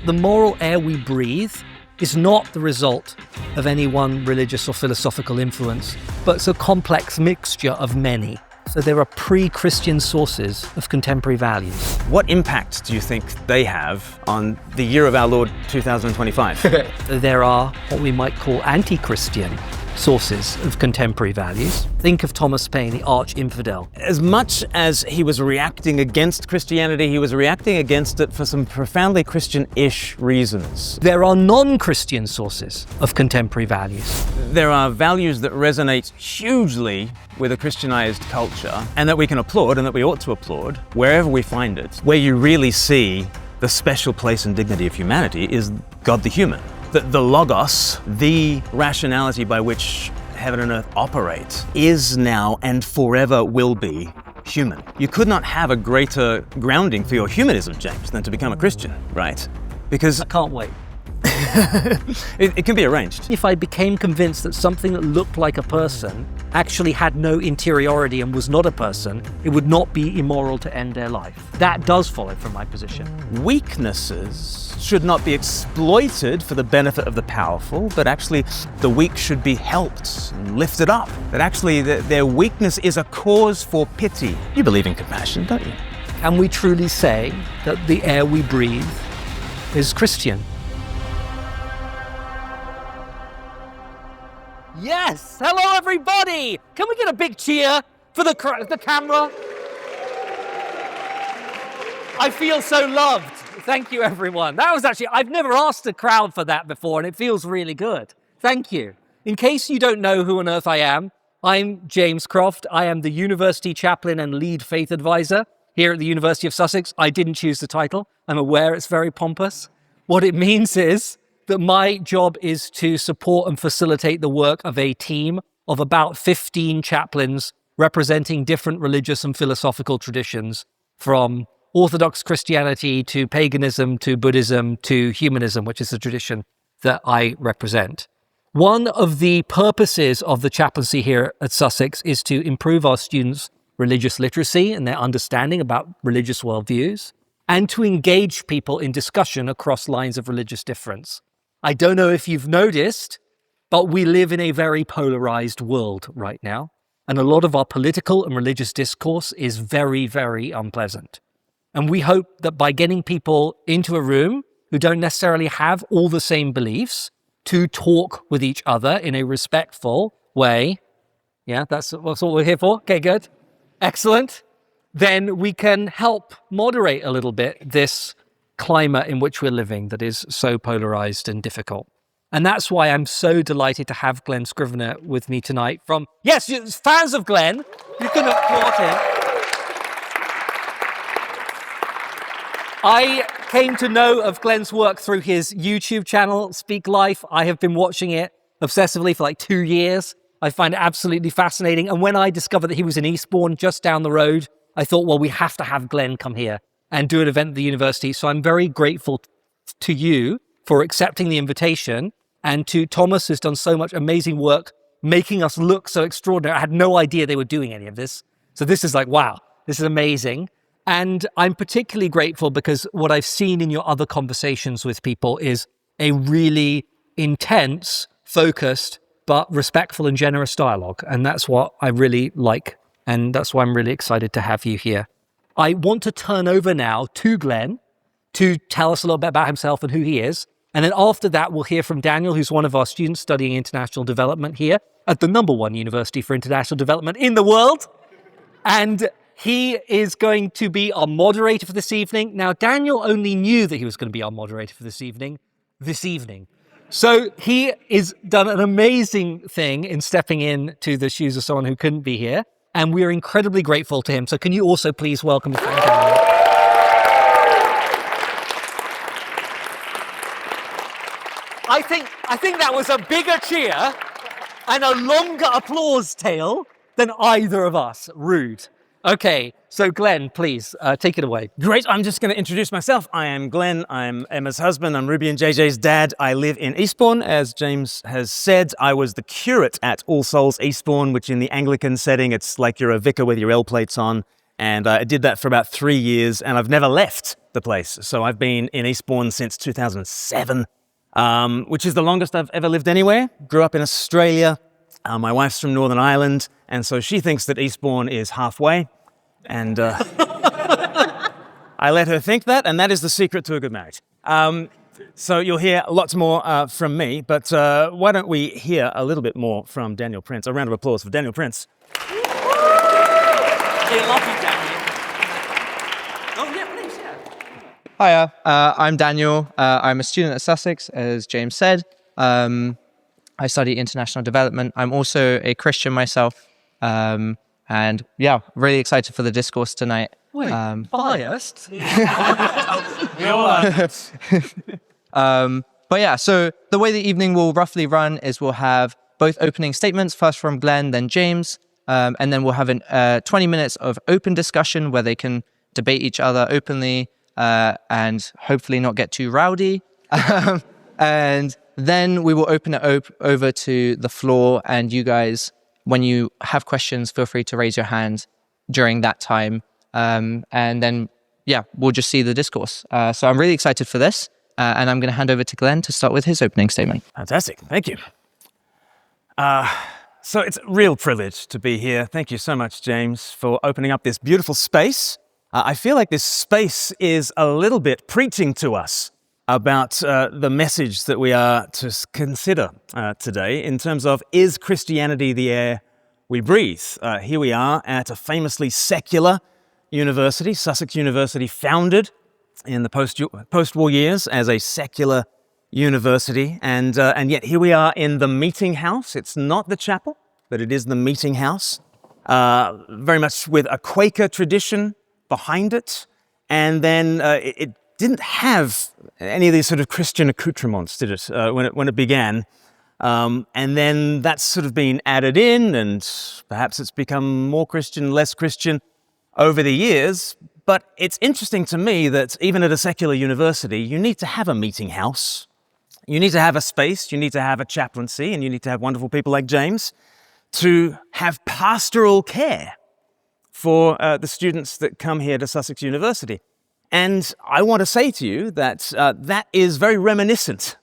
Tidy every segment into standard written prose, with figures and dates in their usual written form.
the moral air we breathe is not the result of any one religious or philosophical influence, but it's a complex mixture of many. So there are pre-Christian sources of contemporary values. What impact do you think they have on the year of our Lord 2025? There are what we might call anti-Christian sources of contemporary values. Think of Thomas Paine, the arch-infidel. As much as he was reacting against Christianity, he was reacting against it for some profoundly Christian-ish reasons. There are non-Christian sources of contemporary values. There are values that resonate hugely with a Christianized culture and that we can applaud and that we ought to applaud wherever we find it. Where you really see the special place and dignity of humanity is God the human. The logos, the rationality by which heaven and earth operate, is now and forever will be human. You could not have a greater grounding for your humanism, James, than to become a Christian, right? Because I can't wait. it can be arranged. If I became convinced that something that looked like a person actually had no interiority and was not a person, it would not be immoral to end their life. That does follow from my position. Weaknesses should not be exploited for the benefit of the powerful, but actually the weak should be helped and lifted up. That actually their weakness is a cause for pity. You believe in compassion, don't you? Can we truly say that the air we breathe is Christian? Yes! Hello, everybody! Can we get a big cheer for the camera? I feel so loved. Thank you, everyone. That was actually, I've never asked a crowd for that before, and it feels really good. Thank you. In case you don't know who on earth I am, I'm James Croft. I am the University Chaplain and Lead Faith Advisor here at the University of Sussex. I didn't choose the title. I'm aware it's very pompous. What it means is that my job is to support and facilitate the work of a team of about 15 chaplains representing different religious and philosophical traditions, from Orthodox Christianity to paganism to Buddhism to humanism, which is the tradition that I represent. One of the purposes of the chaplaincy here at Sussex is to improve our students' religious literacy and their understanding about religious worldviews, and to engage people in discussion across lines of religious difference. I don't know if you've noticed, but we live in a very polarized world right now, and a lot of our political and religious discourse is very, very unpleasant. And we hope that by getting people into a room who don't necessarily have all the same beliefs to talk with each other in a respectful way, yeah, that's what we're here for. Okay, good. Excellent. Then we can help moderate a little bit this climate in which we're living that is so polarized and difficult. And that's why I'm so delighted to have Glen Scrivener with me tonight from, yes, fans of Glen, you can applaud him. I came to know of Glen's work through his YouTube channel, Speak Life. I have been watching it obsessively for like 2 years. I find it absolutely fascinating. And when I discovered that he was in Eastbourne, just down the road, I thought, well, we have to have Glen come here and do an event at the university. So I'm very grateful to you for accepting the invitation, and to Thomas, who's done so much amazing work making us look so extraordinary. I had no idea they were doing any of this. So this is like, wow, this is amazing. And I'm particularly grateful because what I've seen in your other conversations with people is a really intense, focused, but respectful and generous dialogue. And that's what I really like. And that's why I'm really excited to have you here. I want to turn over now to Glen to tell us a little bit about himself and who he is. And then after that, we'll hear from Daniel, who's one of our students studying international development here at the #1 university for international development in the world. And he is going to be our moderator for this evening. Now, Daniel only knew that he was going to be our moderator for this evening. So he has done an amazing thing in stepping into the shoes of someone who couldn't be here. And we're incredibly grateful to him. So can you also please welcome his friend Daniel? I think that was a bigger cheer and a longer applause tail than either of us. Rude. Okay, so Glen, please take it away. Great, I'm just going to introduce myself. I am Glen, I'm Emma's husband, I'm Ruby and JJ's dad. I live in Eastbourne, as James has said. I was the curate at All Souls Eastbourne, which in the Anglican setting, it's like you're a vicar with your L plates on. And I did that for about 3 years, and I've never left the place. So I've been in Eastbourne since 2007, which is the longest I've ever lived anywhere. Grew up in Australia. My wife's from Northern Ireland, and so she thinks that Eastbourne is halfway. And I let her think that, and that is the secret to a good marriage. So you'll hear lots more from me, but why don't we hear a little bit more from Daniel Prince? A round of applause for Daniel Prince. Hiya, I'm Daniel. I'm a student at Sussex, as James said. I study international development. I'm also a Christian myself. And yeah, really excited for the discourse tonight. Wait, biased? But yeah, so the way the evening will roughly run is we'll have both opening statements, first from Glen, then James, and then we'll have 20 minutes of open discussion where they can debate each other openly and hopefully not get too rowdy. And then we will open it over to the floor, and you guys, when you have questions, feel free to raise your hand during that time. And then, yeah, we'll just see the discourse. So I'm really excited for this. And I'm going to hand over to Glen to start with his opening statement. Fantastic. Thank you. So it's a real privilege to be here. Thank you so much, James, for opening up this beautiful space. I feel like this space is a little bit preaching to us about the message that we are to consider today in terms of, is Christianity the air we breathe? Here we are at a famously secular university, Sussex University, founded in the post-war years as a secular university, and yet here we are in the meeting house. It's not the chapel, but it is the meeting house, very much with a Quaker tradition behind it, and then it didn't have any of these sort of Christian accoutrements, did it, when it began, and then that's sort of been added in, and perhaps it's become more Christian, less Christian over the years. But it's interesting to me that even at a secular university, you need to have a meeting house. You need to have a space, you need to have a chaplaincy, and you need to have wonderful people like James to have pastoral care for the students that come here to Sussex University. And I want to say to you that that is very reminiscent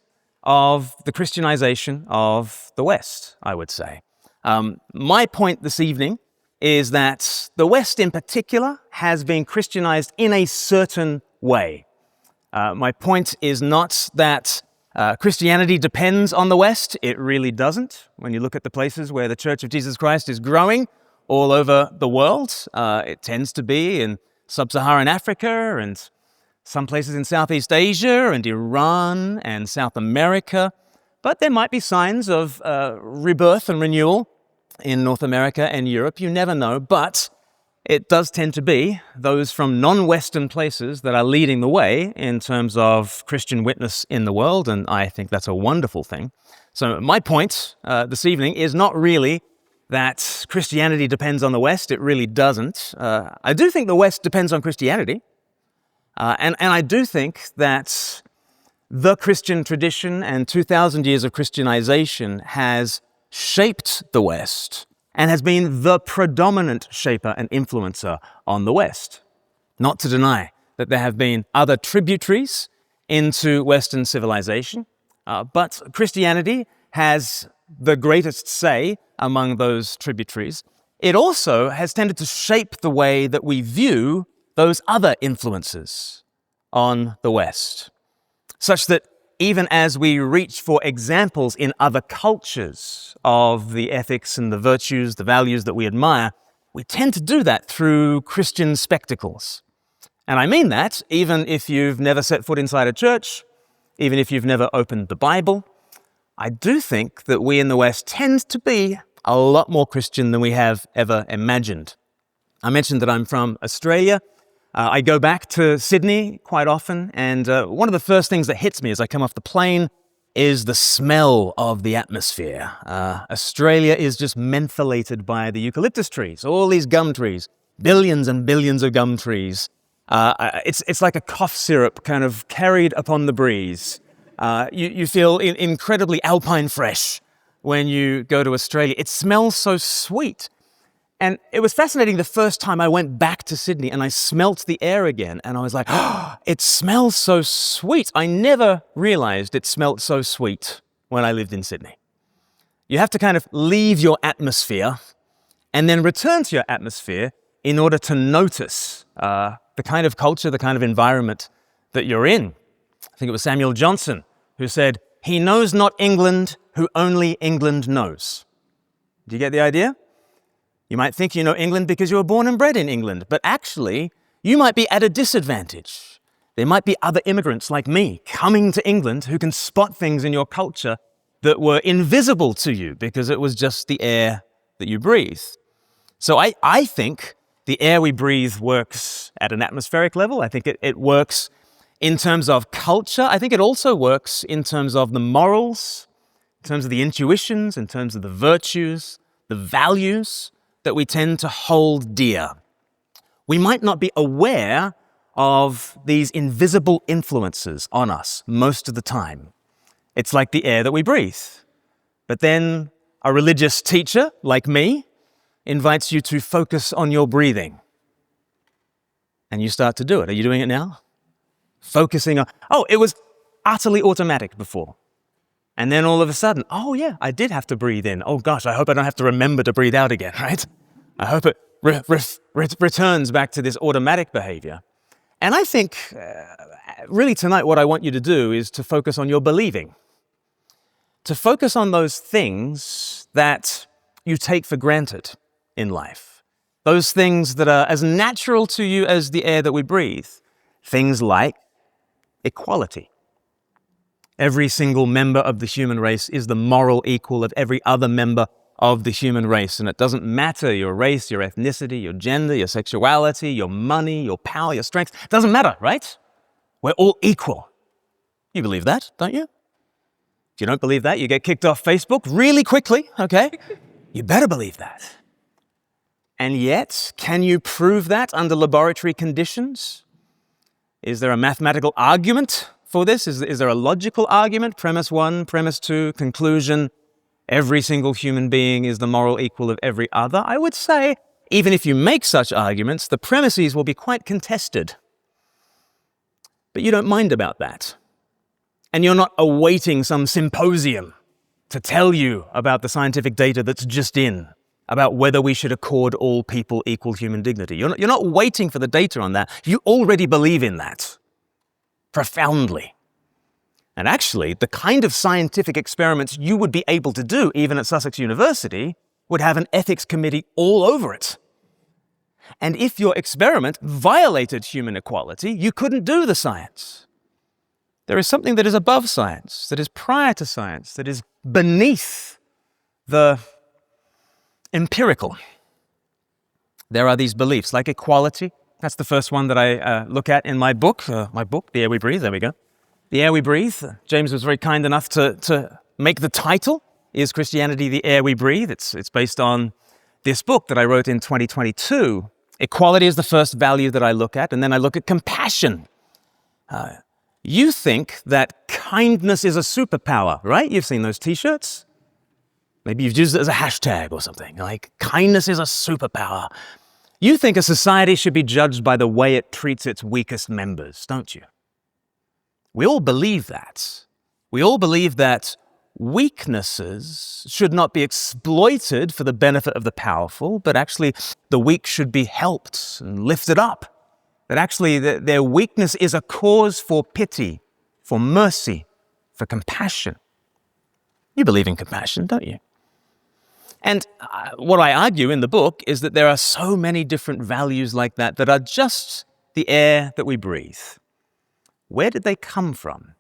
of the Christianization of the West, I would say. My point this evening is that the West in particular has been Christianized in a certain way. My point is not that Christianity depends on the West. It really doesn't. When you look at the places where the Church of Jesus Christ is growing all over the world, it tends to be in sub-Saharan Africa and some places in Southeast Asia and Iran and South America. But there might be signs of rebirth and renewal in North America and Europe. You never know, but it does tend to be those from non-Western places that are leading the way in terms of Christian witness in the world, and I think that's a wonderful thing. So my point this evening is not really that Christianity depends on the West. It really doesn't. I do think the West depends on Christianity, and I do think that the Christian tradition and 2,000 years of Christianization has shaped the West and has been the predominant shaper and influencer on the West. Not to deny that there have been other tributaries into Western civilization, but Christianity has the greatest say among those tributaries. It also has tended to shape the way that we view those other influences on the West, such that even as we reach for examples in other cultures of the ethics and the virtues, the values that we admire, we tend to do that through Christian spectacles. And I mean that even if you've never set foot inside a church, even if you've never opened the Bible. I do think that we in the West tend to be a lot more Christian than we have ever imagined. I mentioned that I'm from Australia. I go back to Sydney quite often, and one of the first things that hits me as I come off the plane is the smell of the atmosphere. Australia is just mentholated by the eucalyptus trees, all these gum trees, billions and billions of gum trees. It's like a cough syrup kind of carried upon the breeze. You feel incredibly alpine fresh when you go to Australia. It smells so sweet. And it was fascinating the first time I went back to Sydney and I smelt the air again. And I was like, oh, it smells so sweet. I never realized it smelt so sweet when I lived in Sydney. You have to kind of leave your atmosphere and then return to your atmosphere in order to notice the kind of culture, the kind of environment that you're in. I think it was Samuel Johnson who said, "He knows not England who only England knows." Do you get the idea? You might think you know England because you were born and bred in England, but actually, you might be at a disadvantage. There might be other immigrants like me coming to England who can spot things in your culture that were invisible to you because it was just the air that you breathe. So I think the air we breathe works at an atmospheric level. I think it works in terms of culture. I think it also works in terms of the morals, in terms of the intuitions, in terms of the virtues, the values that we tend to hold dear. We might not be aware of these invisible influences on us most of the time. It's like the air that we breathe. But then a religious teacher like me invites you to focus on your breathing. And you start to do it. Are you doing it now? Focusing on, oh, it was utterly automatic before. And then all of a sudden, oh yeah, I did have to breathe in. Oh gosh, I hope I don't have to remember to breathe out again, right? I hope it returns back to this automatic behavior. And I think really tonight what I want you to do is to focus on your believing. To focus on those things that you take for granted in life. Those things that are as natural to you as the air that we breathe. Things like equality. Every single member of the human race is the moral equal of every other member of the human race. And it doesn't matter your race, your ethnicity, your gender, your sexuality, your money, your power, your strength. It doesn't matter, right? We're all equal. You believe that, don't you? If you don't believe that, you get kicked off Facebook really quickly, okay? You better believe that. And yet, can you prove that under laboratory conditions? Is there a mathematical argument for this? Is there a logical argument? Premise 1, premise 2, conclusion. Every single human being is the moral equal of every other. I would say, even if you make such arguments, the premises will be quite contested. But you don't mind about that. And you're not awaiting some symposium to tell you about the scientific data that's just in, about whether we should accord all people equal human dignity. You're not waiting for the data on that. You already believe in that. Profoundly. And actually, the kind of scientific experiments you would be able to do, even at Sussex University, would have an ethics committee all over it. And if your experiment violated human equality, you couldn't do the science. There is something that is above science, that is prior to science, that is beneath the empirical. There are these beliefs like equality. That's the first one that I look at in my book, The Air We Breathe. There we go. The Air We Breathe. James was very kind enough to make the title, Is Christianity the Air We Breathe? It's based on this book that I wrote in 2022. Equality is the first value that I look at, and then I look at compassion. You think that kindness is a superpower, right? You've seen those t-shirts. Maybe you've used it as a hashtag or something, like kindness is a superpower. You think a society should be judged by the way it treats its weakest members, don't you? We all believe that. We all believe that weaknesses should not be exploited for the benefit of the powerful, but actually the weak should be helped and lifted up. That actually their weakness is a cause for pity, for mercy, for compassion. You believe in compassion, don't you? And what I argue in the book is that there are so many different values like that that are just the air that we breathe. Where did they come from?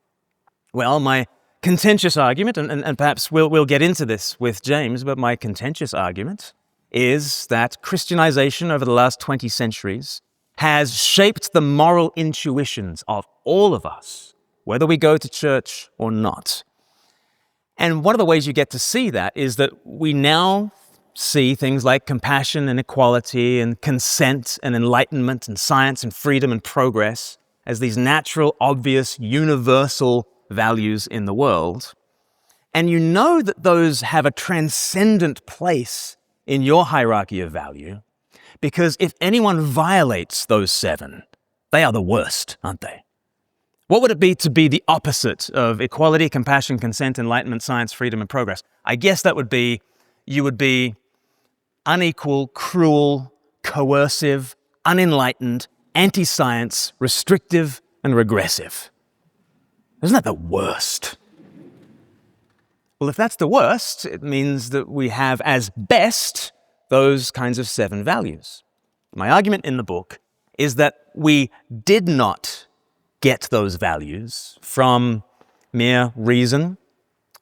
Well, my contentious argument, and perhaps we'll get into this with James, but my contentious argument is that Christianization over the last 20 centuries has shaped the moral intuitions of all of us, whether we go to church or not. And one of the ways you get to see that is that we now see things like compassion and equality and consent and enlightenment and science and freedom and progress as these natural, obvious, universal values in the world. And you know that those have a transcendent place in your hierarchy of value, because if anyone violates those 7, they are the worst, aren't they? What would it be to be the opposite of equality, compassion, consent, enlightenment, science, freedom, and progress? I guess that would be, you would be unequal, cruel, coercive, unenlightened, anti-science, restrictive, and regressive. Isn't that the worst? Well, if that's the worst, it means that we have as best those kinds of 7 values. My argument in the book is that we did not get those values from mere reason,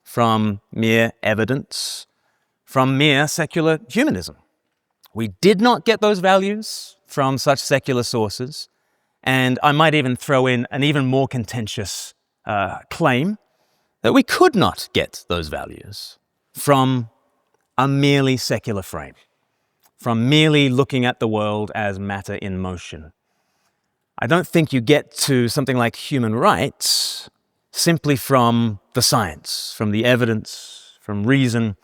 from mere evidence, from mere secular humanism. We did not get those values from such secular sources, and I might even throw in an even more contentious claim that we could not get those values from a merely secular frame, from merely looking at the world as matter in motion. I don't think you get to something like human rights simply from the science, from the evidence, from reason.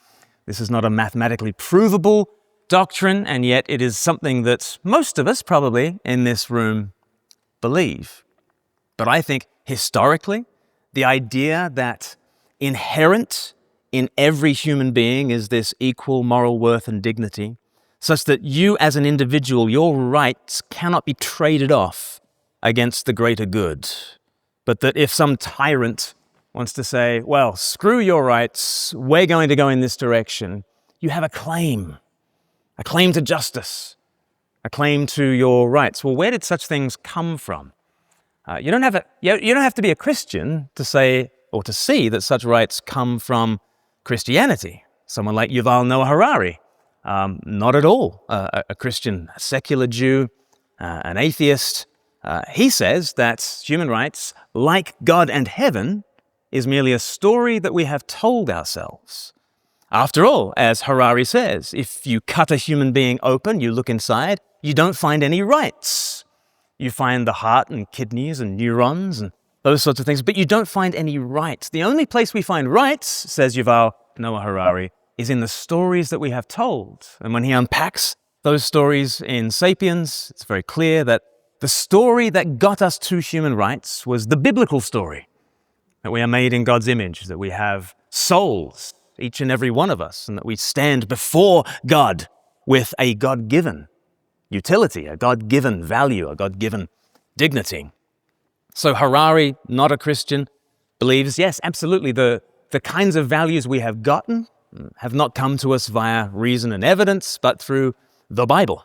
This is not a mathematically provable doctrine, and yet it is something that most of us probably in this room believe. But I think historically, the idea that inherent in every human being is this equal moral worth and dignity, such that you as an individual, your rights cannot be traded off against the greater good, but that if some tyrant wants to say, well, screw your rights, we're going to go in this direction, you have a claim to justice, a claim to your rights. Well, where did such things come from? You don't have to be a Christian to say or to see that such rights come from Christianity. Someone like Yuval Noah Harari, not at all a Christian, a secular Jew, an atheist. He says that human rights, like God and heaven, is merely a story that we have told ourselves. After all, as Harari says, if you cut a human being open, you look inside, you don't find any rights. You find the heart and kidneys and neurons and those sorts of things, but you don't find any rights. The only place we find rights, says Yuval Noah Harari, is in the stories that we have told. And when he unpacks those stories in Sapiens, it's very clear that the story that got us to human rights was the biblical story, that we are made in God's image, that we have souls, each and every one of us, and that we stand before God with a God-given utility, a God-given value, a God-given dignity. So Harari, not a Christian, believes, yes, absolutely, the kinds of values we have gotten have not come to us via reason and evidence, but through the Bible.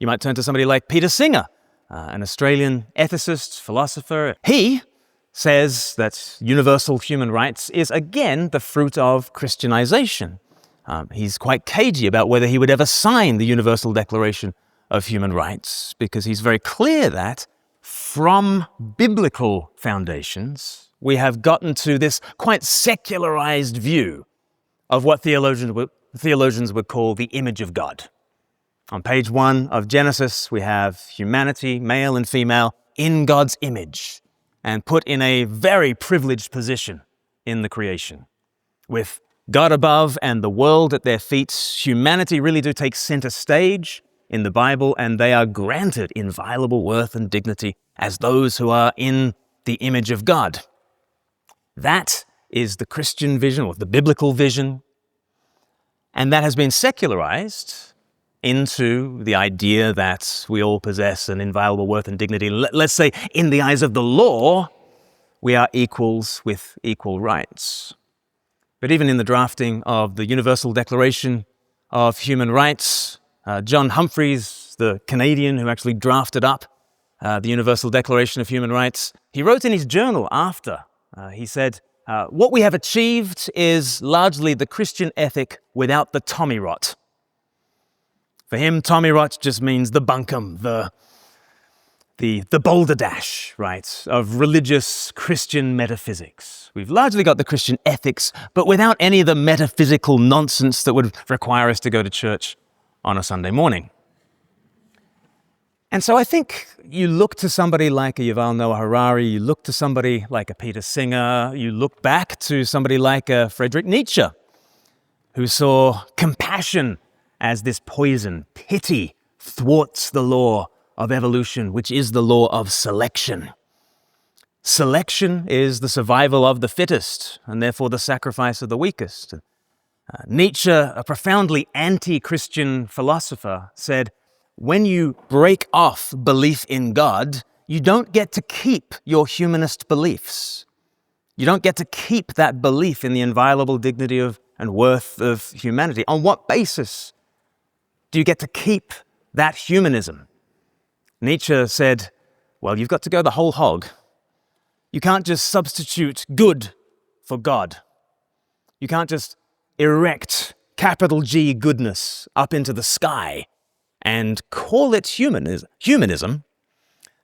You might turn to somebody like Peter Singer, an Australian ethicist, philosopher. He says that universal human rights is again the fruit of Christianization. He's quite cagey about whether he would ever sign the Universal Declaration of Human Rights, because he's very clear that from biblical foundations, we have gotten to this quite secularized view of what theologians would call the image of God. On page 1 of Genesis, we have humanity, male and female, in God's image, and put in a very privileged position in the creation. With God above and the world at their feet, humanity really do take center stage in the Bible, and they are granted inviolable worth and dignity as those who are in the image of God. That is the Christian vision, or the biblical vision, and that has been secularized into the idea that we all possess an inviolable worth and dignity. Let's say, in the eyes of the law, we are equals with equal rights. But even in the drafting of the Universal Declaration of Human Rights, John Humphreys, the Canadian who actually drafted up the Universal Declaration of Human Rights, he wrote in his journal after, he said, what we have achieved is largely the Christian ethic without the tommy rot. For him, tommy rot just means the bunkum, the boulder dash, right, of religious Christian metaphysics. We've largely got the Christian ethics, but without any of the metaphysical nonsense that would require us to go to church on a Sunday morning. And so I think you look to somebody like a Yuval Noah Harari, you look to somebody like a Peter Singer, you look back to somebody like a Friedrich Nietzsche, who saw compassion as this poison. Pity thwarts the law of evolution, which is the law of selection. Selection is the survival of the fittest, and therefore the sacrifice of the weakest. Nietzsche, a profoundly anti-Christian philosopher, said, when you break off belief in God, you don't get to keep your humanist beliefs. You don't get to keep that belief in the inviolable dignity of and worth of humanity. On what basis do you get to keep that humanism? Nietzsche said, well, you've got to go the whole hog. You can't just substitute good for God. You can't just erect capital G goodness up into the sky and call it humanism,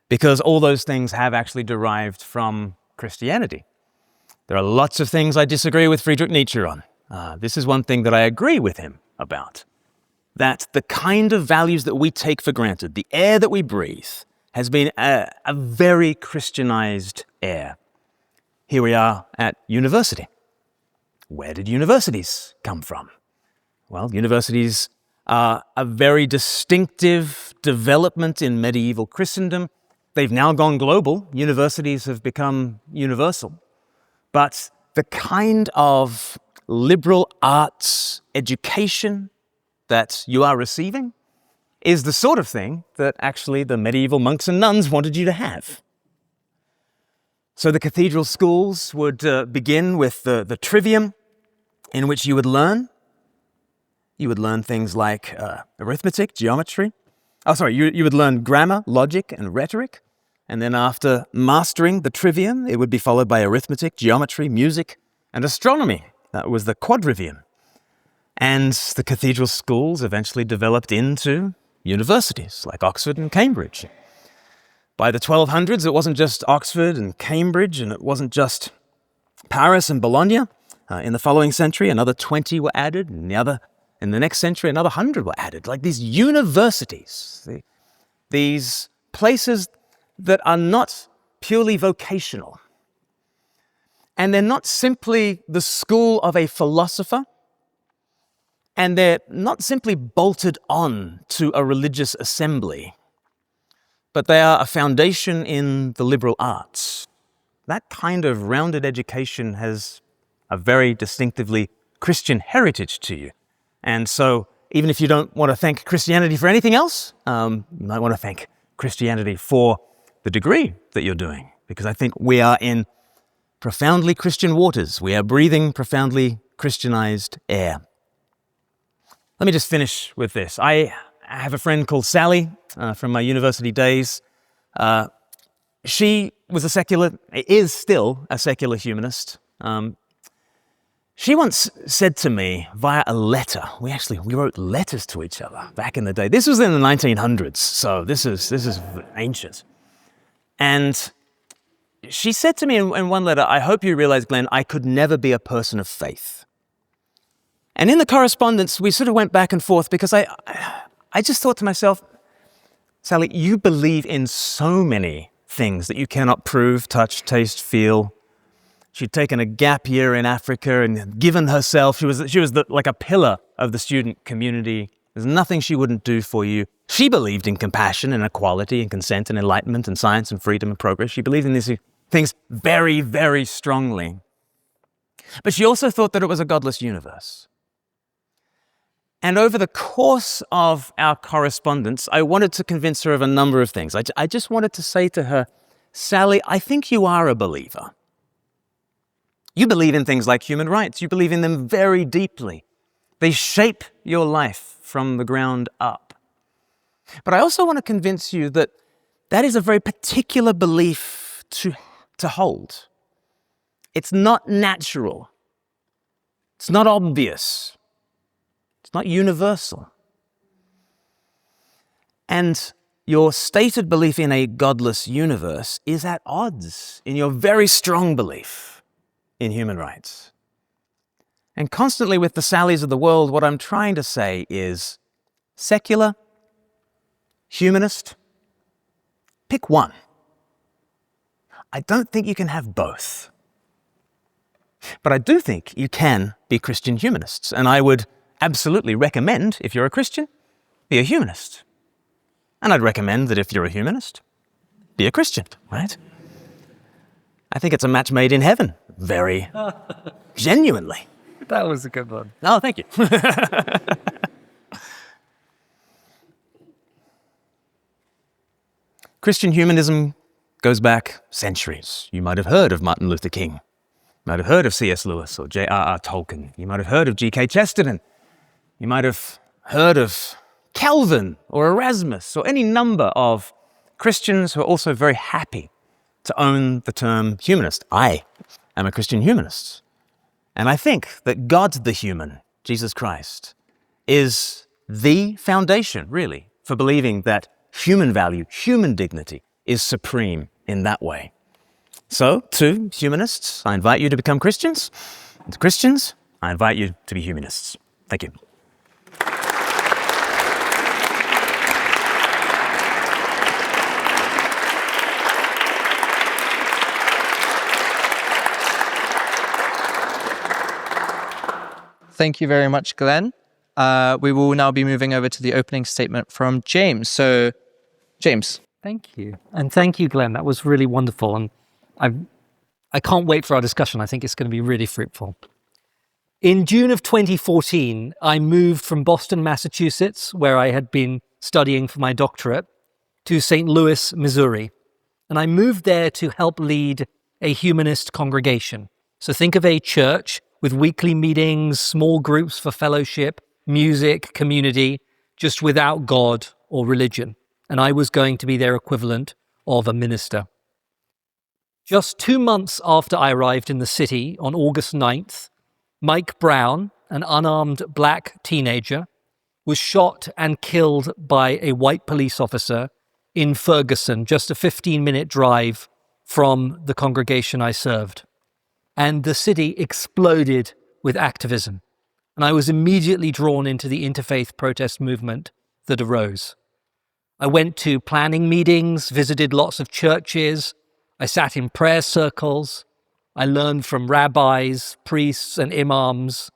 because all those things have actually derived from Christianity. There are lots of things I disagree with Friedrich Nietzsche on. This is one thing that I agree with him about, that the kind of values that we take for granted, the air that we breathe, has been a very Christianized air. Here we are at university. Where did universities come from? Well, universities are a very distinctive development in medieval Christendom. They've now gone global. Universities have become universal. But the kind of liberal arts education that you are receiving is the sort of thing that actually the medieval monks and nuns wanted you to have. So the cathedral schools would begin with the trivium, in which you would learn things like arithmetic, geometry. You would learn grammar, logic, and rhetoric. And then after mastering the trivium, it would be followed by arithmetic, geometry, music, and astronomy. That was the quadrivium. And the cathedral schools eventually developed into universities like Oxford and Cambridge. By the 1200s, it wasn't just Oxford and Cambridge, and it wasn't just Paris and Bologna. In the following century, another 20 were added, and in the next century, another 100 were added. Like these universities, these places that are not purely vocational. And they're not simply the school of a philosopher, and they're not simply bolted on to a religious assembly, but they are a foundation in the liberal arts. That kind of rounded education has a very distinctively Christian heritage to you. And so even if you don't want to thank Christianity for anything else, you might want to thank Christianity for the degree that you're doing, because I think we are in profoundly Christian waters. We are breathing profoundly Christianized air. Let me just finish with this. I have a friend called Sally from my university days. She is still a secular humanist. She once said to me via a letter, we wrote letters to each other back in the day. This was in the 1900s, so this is ancient. And she said to me in one letter, I hope you realize, Glenn, I could never be a person of faith. And in the correspondence, we sort of went back and forth because I just thought to myself, Sally, you believe in so many things that you cannot prove, touch, taste, feel. She'd taken a gap year in Africa and given herself. She was like a pillar of the student community. There's nothing she wouldn't do for you. She believed in compassion and equality and consent and enlightenment and science and freedom and progress. She believed in these things very, very strongly. But she also thought that it was a godless universe. And over the course of our correspondence, I wanted to convince her of a number of things. I just wanted to say to her, Sally, I think you are a believer. You believe in things like human rights. You believe in them very deeply. They shape your life from the ground up. But I also want to convince you that that is a very particular belief to hold. It's not natural. It's not obvious. It's not universal. And your stated belief in a godless universe is at odds in your very strong belief in human rights. And constantly with the Sallys of the world, what I'm trying to say is secular, humanist, pick one. I don't think you can have both. But I do think you can be Christian humanists. And I would absolutely recommend, if you're a Christian, be a humanist. And I'd recommend that if you're a humanist, be a Christian, right? I think it's a match made in heaven, very genuinely. That was a good one. Oh, thank you. Christian humanism goes back centuries. You might have heard of Martin Luther King. You might have heard of C.S. Lewis or J.R.R. Tolkien. You might have heard of G.K. Chesterton. You might have heard of Calvin or Erasmus or any number of Christians who are also very happy to own the term humanist. I am a Christian humanist. And I think that God the human, Jesus Christ, is the foundation, really, for believing that human value, human dignity is supreme in that way. So, to humanists, I invite you to become Christians. And to Christians, I invite you to be humanists. Thank you. Thank you very much, Glenn. We will now be moving over to the opening statement from James. So, James. Thank you. And thank you, Glenn. That was really wonderful. And I can't wait for our discussion. I think it's going to be really fruitful. In June of 2014, I moved from Boston, Massachusetts, where I had been studying for my doctorate, to St. Louis, Missouri. And I moved there to help lead a humanist congregation. So think of a church with weekly meetings, small groups for fellowship, music, community, just without God or religion. And I was going to be their equivalent of a minister. Just 2 months after I arrived in the city on August 9th, Mike Brown, an unarmed black teenager, was shot and killed by a white police officer in Ferguson, just a 15-minute drive from the congregation I served. And the city exploded with activism. And I was immediately drawn into the interfaith protest movement that arose. I went to planning meetings, visited lots of churches, I sat in prayer circles, I learned from rabbis, priests, and imams.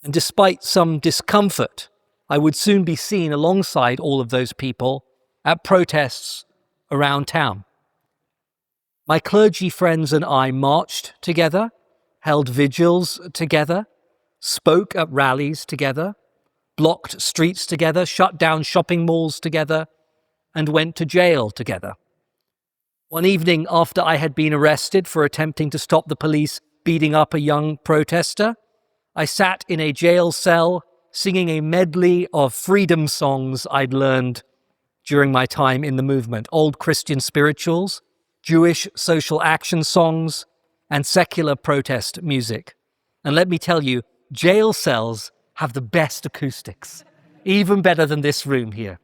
And despite some discomfort, I would soon be seen alongside all of those people at protests around town. My clergy friends and I marched together, held vigils together, spoke at rallies together, blocked streets together, shut down shopping malls together, and went to jail together. One evening after I had been arrested for attempting to stop the police beating up a young protester, I sat in a jail cell singing a medley of freedom songs I'd learned during my time in the movement, old Christian spirituals, Jewish social action songs, and secular protest music. And let me tell you, jail cells have the best acoustics, even better than this room here.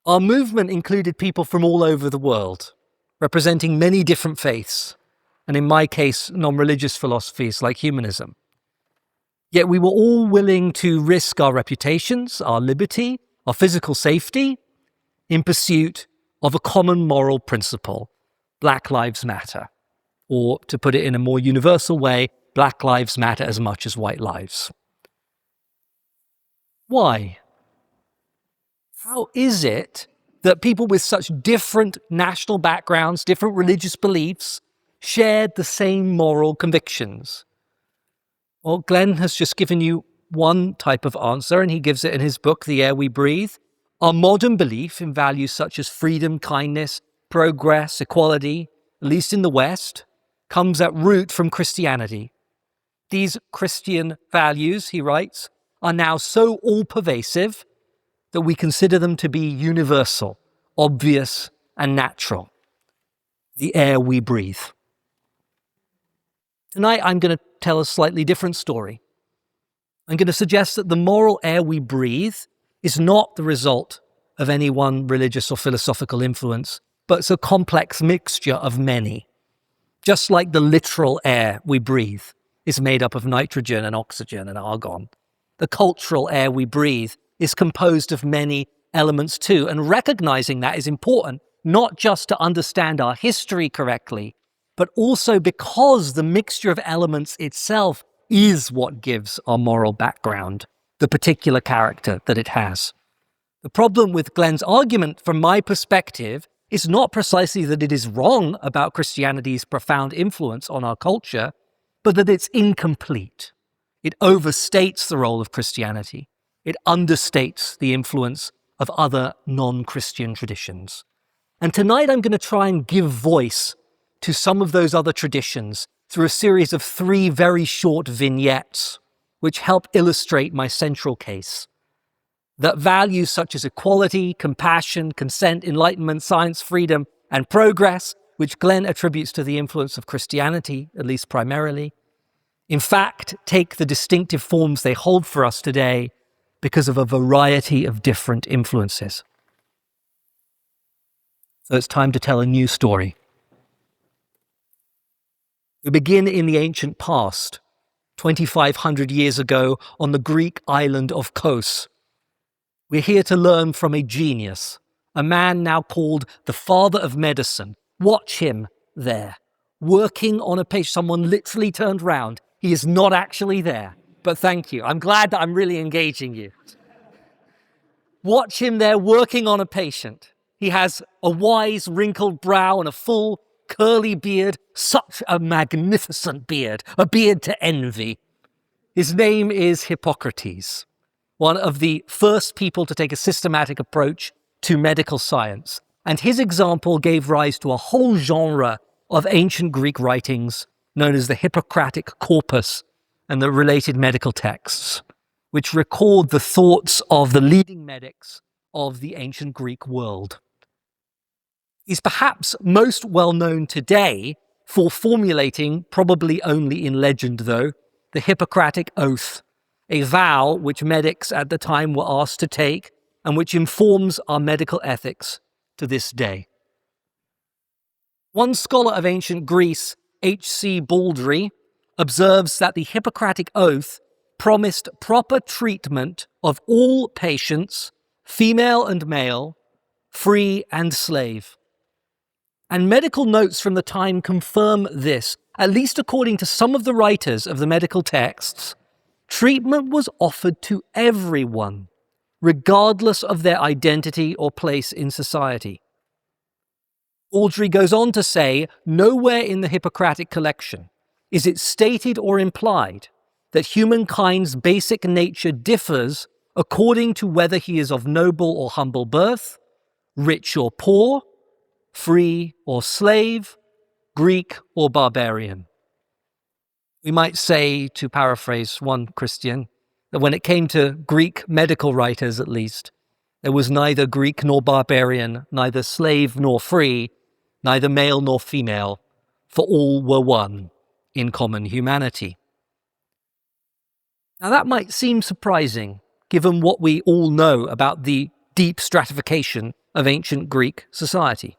Our movement included people from all over the world, representing many different faiths, and in my case, non-religious philosophies like humanism. Yet we were all willing to risk our reputations, our liberty, our physical safety, in pursuit of a common moral principle, Black Lives Matter. Or, to put it in a more universal way, Black lives matter as much as white lives. Why? How is it that people with such different national backgrounds, different religious beliefs, shared the same moral convictions? Well, Glenn has just given you one type of answer, and he gives it in his book, The Air We Breathe. Our modern belief in values such as freedom, kindness, progress, equality, at least in the West, comes at root from Christianity. These Christian values, he writes, are now so all-pervasive that we consider them to be universal, obvious, and natural. The air we breathe. Tonight, I'm going to tell a slightly different story. I'm going to suggest that the moral air we breathe is not the result of any one religious or philosophical influence, but it's a complex mixture of many. Just like the literal air we breathe is made up of nitrogen and oxygen and argon, the cultural air we breathe is composed of many elements too. And recognizing that is important, not just to understand our history correctly, but also because the mixture of elements itself is what gives our moral background the particular character that it has. The problem with Glen's argument, from my perspective, is not precisely that it is wrong about Christianity's profound influence on our culture, but that it's incomplete. It overstates the role of Christianity. It understates the influence of other non-Christian traditions. And tonight I'm going to try and give voice to some of those other traditions through a series of 3 very short vignettes, which help illustrate my central case. That values such as equality, compassion, consent, enlightenment, science, freedom, and progress, which Glen attributes to the influence of Christianity, at least primarily, in fact, take the distinctive forms they hold for us today because of a variety of different influences. So it's time to tell a new story. We begin in the ancient past, 2,500 years ago on the Greek island of Kos. We're here to learn from a genius, a man now called the father of medicine. Watch him there, working on a patient. Someone literally turned round. He is not actually there, but thank you. I'm glad that I'm really engaging you. Watch him there working on a patient. He has a wise, wrinkled brow and a full, curly beard, such a magnificent beard, a beard to envy. His name is Hippocrates, one of the first people to take a systematic approach to medical science. And his example gave rise to a whole genre of ancient Greek writings known as the Hippocratic corpus and the related medical texts, which record the thoughts of the leading medics of the ancient Greek world. He's perhaps most well known today for formulating, probably only in legend though, the Hippocratic Oath, a vow which medics at the time were asked to take and which informs our medical ethics to this day. One scholar of ancient Greece, H.C. Baldry, observes that the Hippocratic Oath promised proper treatment of all patients, female and male, free and slave. And medical notes from the time confirm this. At least according to some of the writers of the medical texts, treatment was offered to everyone, regardless of their identity or place in society. Baldry goes on to say, nowhere in the Hippocratic collection is it stated or implied that humankind's basic nature differs according to whether he is of noble or humble birth, rich or poor, free or slave, Greek or barbarian. We might say, to paraphrase one Christian, that when it came to Greek medical writers at least, there was neither Greek nor barbarian, neither slave nor free, neither male nor female, for all were one in common humanity. Now that might seem surprising, given what we all know about the deep stratification of ancient Greek society.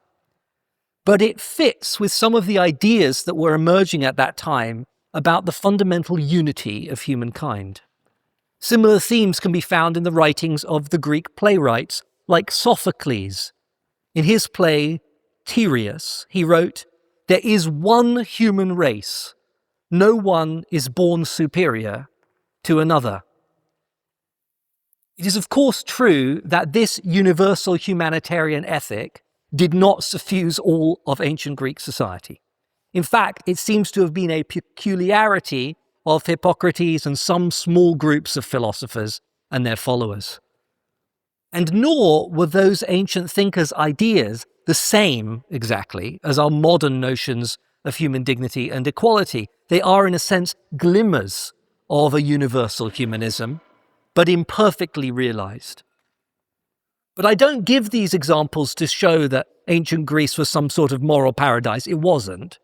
But it fits with some of the ideas that were emerging at that time about the fundamental unity of humankind. Similar themes can be found in the writings of the Greek playwrights like Sophocles. In his play, Tereus, he wrote, "There is one human race. No one is born superior to another." It is of course true that this universal humanitarian ethic did not suffuse all of ancient Greek society. In fact, it seems to have been a peculiarity of Hippocrates and some small groups of philosophers and their followers. And nor were those ancient thinkers' ideas the same exactly as our modern notions of human dignity and equality. They are, in a sense, glimmers of a universal humanism, but imperfectly realized. But I don't give these examples to show that ancient Greece was some sort of moral paradise. It wasn't.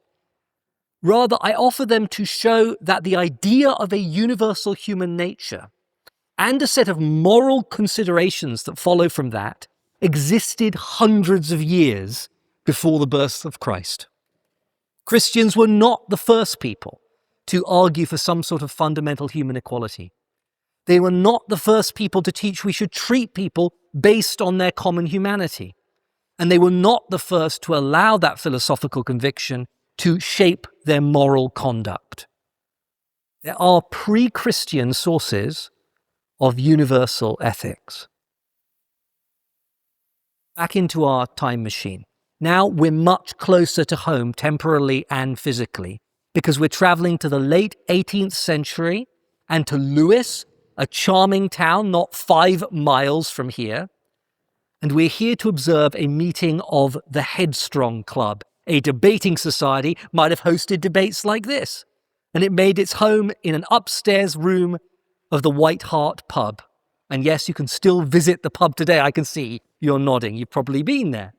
Rather, I offer them to show that the idea of a universal human nature and a set of moral considerations that follow from that existed hundreds of years before the birth of Christ. Christians were not the first people to argue for some sort of fundamental human equality. They were not the first people to teach we should treat people based on their common humanity. And they were not the first to allow that philosophical conviction to shape their moral conduct. There are pre-Christian sources of universal ethics. Back into our time machine. Now we're much closer to home temporally and physically because we're traveling to the late 18th century and to Lewis, a charming town not 5 miles from here. And we're here to observe a meeting of the Headstrong Club, a debating society might have hosted debates like this. And it made its home in an upstairs room of the White Hart pub. And yes, you can still visit the pub today. I can see you're nodding. You've probably been there.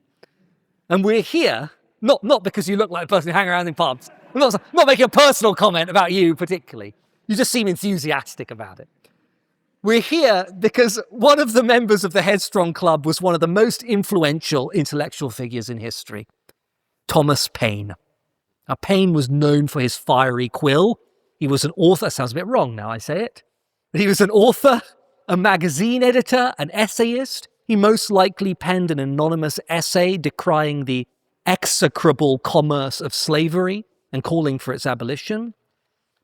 And we're here, not because you look like a person who hang around in pubs. I'm not making a personal comment about you particularly. You just seem enthusiastic about it. We're here because one of the members of the Headstrong Club was one of the most influential intellectual figures in history, Thomas Paine. Now, Paine was known for his fiery quill. He was an author. That sounds a bit wrong now I say it. But he was an author, a magazine editor, an essayist. He most likely penned an anonymous essay decrying the execrable commerce of slavery and calling for its abolition.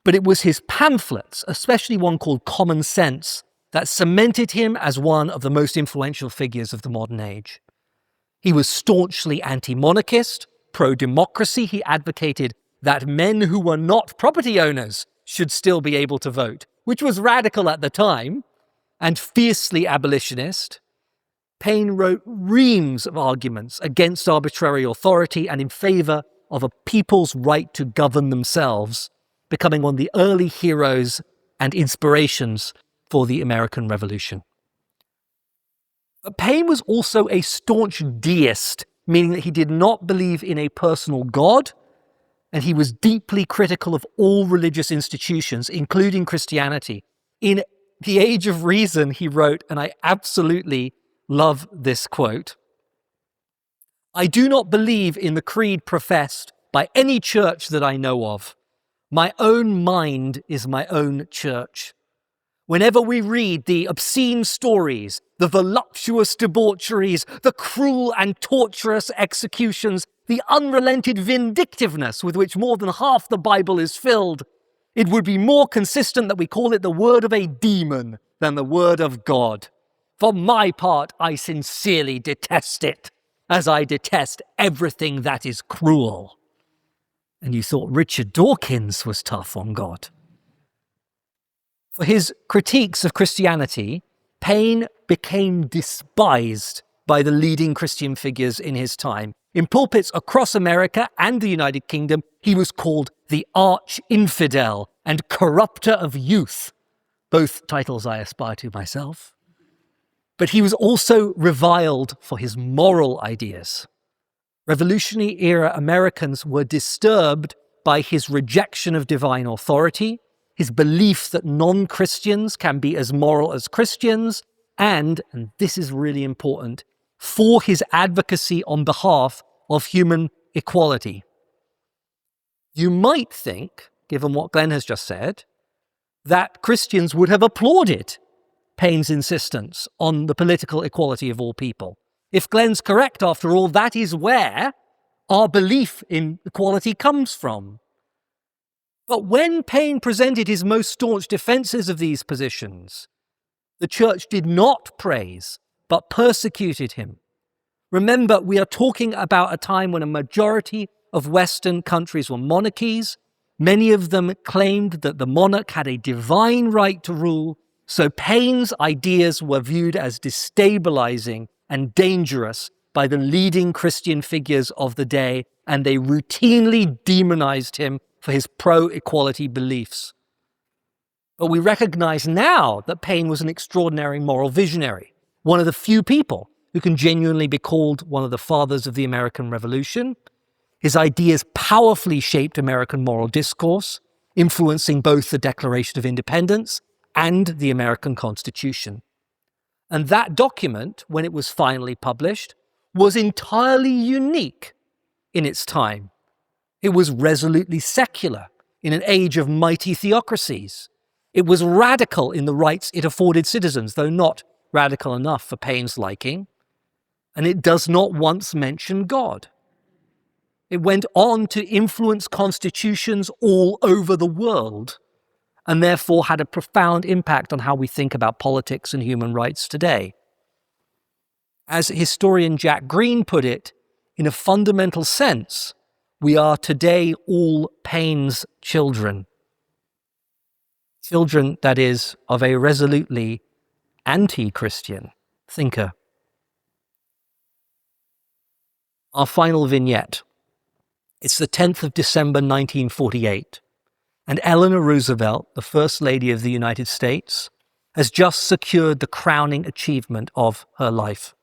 But it was his pamphlets, especially one called Common Sense, that cemented him as one of the most influential figures of the modern age. He was staunchly anti-monarchist, pro-democracy. He advocated that men who were not property owners should still be able to vote, which was radical at the time, and fiercely abolitionist. Paine wrote reams of arguments against arbitrary authority and in favor of a people's right to govern themselves, becoming one of the early heroes and inspirations for the American Revolution. But Paine was also a staunch deist, meaning that he did not believe in a personal God, and he was deeply critical of all religious institutions, including Christianity. In The Age of Reason, he wrote, and I absolutely love this quote, "I do not believe in the creed professed by any church that I know of. My own mind is my own church. Whenever we read the obscene stories, the voluptuous debaucheries, the cruel and torturous executions, the unrelenting vindictiveness with which more than half the Bible is filled, it would be more consistent that we call it the word of a demon than the word of God. For my part, I sincerely detest it, as I detest everything that is cruel." And you thought Richard Dawkins was tough on God. For his critiques of Christianity, Paine became despised by the leading Christian figures in his time. In pulpits across America and the United Kingdom, he was called the arch-infidel and corrupter of youth, both titles I aspire to myself. But he was also reviled for his moral ideas. Revolutionary-era Americans were disturbed by his rejection of divine authority, his belief that non-Christians can be as moral as Christians, and this is really important, for his advocacy on behalf of human equality. You might think, given what Glen has just said, that Christians would have applauded Paine's insistence on the political equality of all people. If Glen's correct, after all, that is where our belief in equality comes from. But when Paine presented his most staunch defenses of these positions, the church did not praise, but persecuted him. Remember, we are talking about a time when a majority of Western countries were monarchies. Many of them claimed that the monarch had a divine right to rule, so Paine's ideas were viewed as destabilizing and dangerous by the leading Christian figures of the day, and they routinely demonized him for his pro-equality beliefs. But we recognize now that Paine was an extraordinary moral visionary, one of the few people who can genuinely be called one of the fathers of the American Revolution. His ideas powerfully shaped American moral discourse, influencing both the Declaration of Independence and the American Constitution. And that document, when it was finally published, was entirely unique in its time. It was resolutely secular in an age of mighty theocracies. It was radical in the rights it afforded citizens, though not radical enough for Paine's liking. And it does not once mention God. It went on to influence constitutions all over the world and therefore had a profound impact on how we think about politics and human rights today. As historian Jack Green put it, in a fundamental sense, we are today all Paine's children. Children, that is, of a resolutely anti-Christian thinker. Our final vignette. It's the 10th of December 1948, and Eleanor Roosevelt, the First Lady of the United States, has just secured the crowning achievement of her life.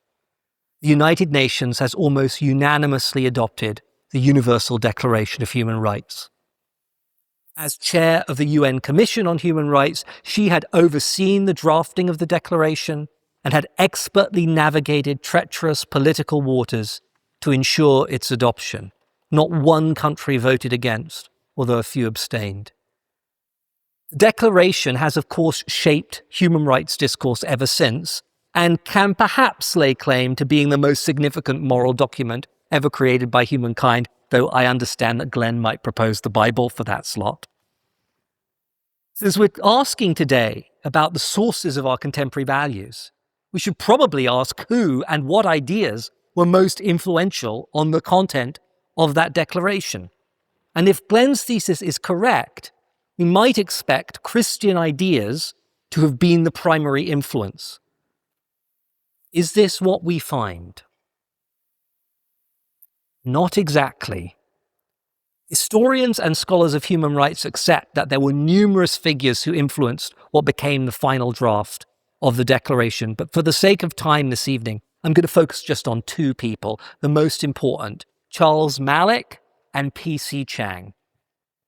The United Nations has almost unanimously adopted the Universal Declaration of Human Rights. As chair of the UN Commission on Human Rights, she had overseen the drafting of the declaration and had expertly navigated treacherous political waters to ensure its adoption. Not one country voted against, although a few abstained. The declaration has, of course, shaped human rights discourse ever since, and can perhaps lay claim to being the most significant moral document ever created by humankind, though I understand that Glenn might propose the Bible for that slot. Since we're asking today about the sources of our contemporary values, we should probably ask who and what ideas were most influential on the content of that declaration. And if Glenn's thesis is correct, we might expect Christian ideas to have been the primary influence. Is this what we find? Not exactly. Historians and scholars of human rights accept that there were numerous figures who influenced what became the final draft of the Declaration, but for the sake of time this evening, I'm going to focus just on two people, the most important, Charles Malik and P.C. Chang.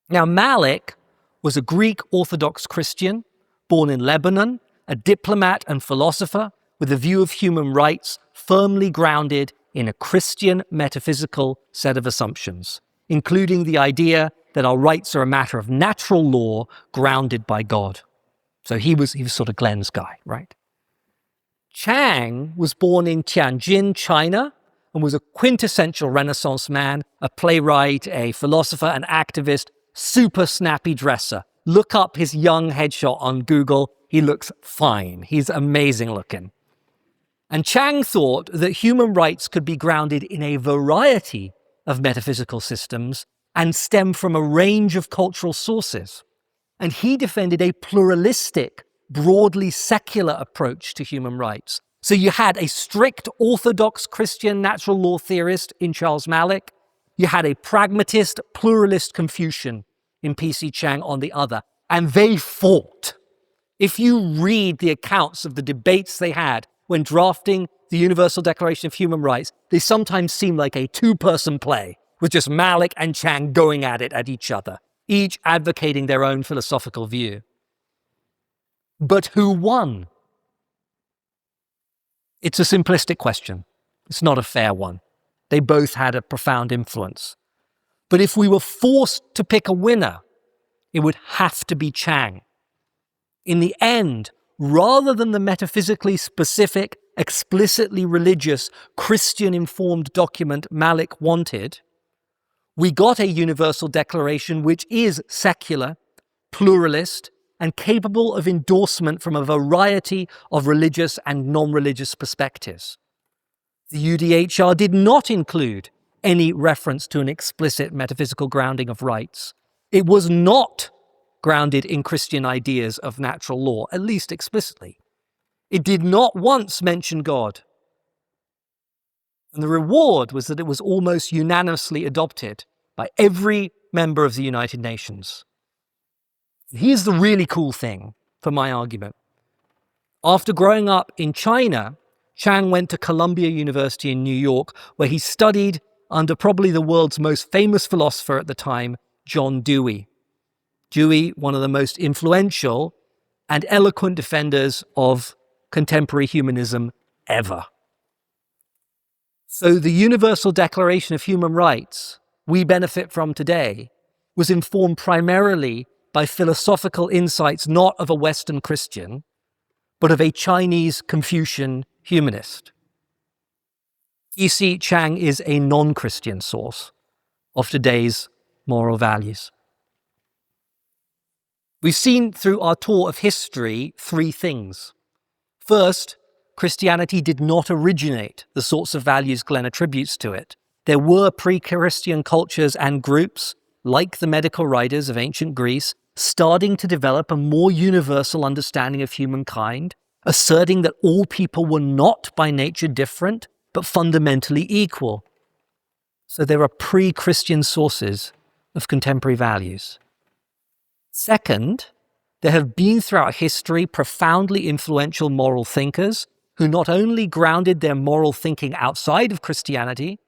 Now, Malik was a Greek Orthodox Christian, born in Lebanon, a diplomat and philosopher with a view of human rights firmly grounded in a Christian metaphysical set of assumptions, including the idea that our rights are a matter of natural law grounded by God. So he was sort of Glenn's guy, right? Chang was born in Tianjin, China, and was a quintessential Renaissance man, a playwright, a philosopher, an activist, super snappy dresser. Look up his young headshot on Google. He looks fine. He's amazing looking. And Chang thought that human rights could be grounded in a variety of metaphysical systems and stem from a range of cultural sources. And he defended a pluralistic, broadly secular approach to human rights. So you had a strict Orthodox Christian natural law theorist in Charles Malik. You had a pragmatist, pluralist Confucian in P.C. Chang on the other. And they fought. If you read the accounts of the debates they had when drafting the Universal Declaration of Human Rights, they sometimes seem like a two-person play, with just Malik and Chang going at it at each other, each advocating their own philosophical view. But who won? It's a simplistic question. It's not a fair one. They both had a profound influence. But if we were forced to pick a winner, it would have to be Chang. In the end, rather than the metaphysically specific, explicitly religious, Christian-informed document Malik wanted, we got a universal declaration which is secular, pluralist, and capable of endorsement from a variety of religious and non-religious perspectives. The UDHR did not include any reference to an explicit metaphysical grounding of rights. It was not grounded in Christian ideas of natural law, at least explicitly. It did not once mention God. And the reward was that it was almost unanimously adopted by every member of the United Nations. Here's the really cool thing for my argument. After growing up in China, Chang went to Columbia University in New York, where he studied under probably the world's most famous philosopher at the time, John Dewey. Dewey, one of the most influential and eloquent defenders of contemporary humanism ever. So the Universal Declaration of Human Rights we benefit from today was informed primarily by philosophical insights not of a Western Christian, but of a Chinese Confucian humanist. P.C. Chang is a non-Christian source of today's moral values. We've seen through our tour of history 3 things. First, Christianity did not originate the sorts of values Glen attributes to it. There were pre-Christian cultures and groups, like the medical writers of ancient Greece, starting to develop a more universal understanding of humankind, asserting that all people were not by nature different, but fundamentally equal. So there are pre-Christian sources of contemporary values. Second, there have been throughout history profoundly influential moral thinkers who not only grounded their moral thinking outside of Christianity,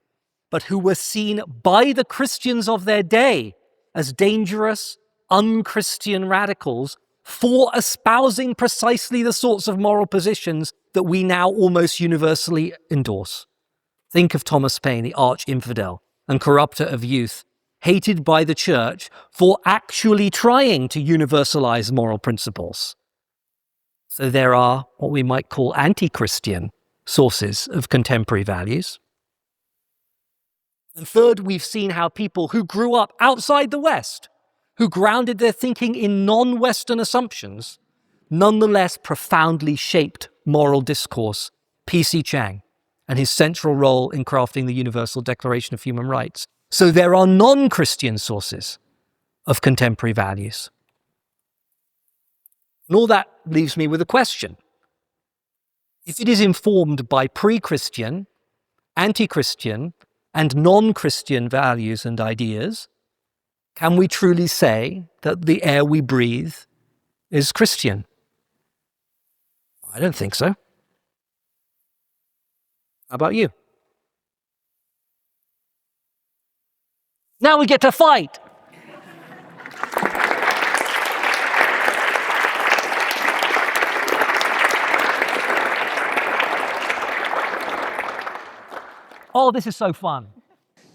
but who were seen by the Christians of their day as dangerous, un-Christian radicals for espousing precisely the sorts of moral positions that we now almost universally endorse. Think of Thomas Paine, the arch-infidel and corrupter of youth, hated by the church for actually trying to universalize moral principles. So there are what we might call anti-Christian sources of contemporary values. And third, we've seen how people who grew up outside the West, who grounded their thinking in non-Western assumptions, nonetheless profoundly shaped moral discourse. P.C. Chang and his central role in crafting the Universal Declaration of Human Rights. So there are non-Christian sources of contemporary values. And all that leaves me with a question. If it is informed by pre-Christian, anti-Christian, and non-Christian values and ideas, can we truly say that the air we breathe is Christian? I don't think so. How about you? Now we get to fight. Oh, this is so fun.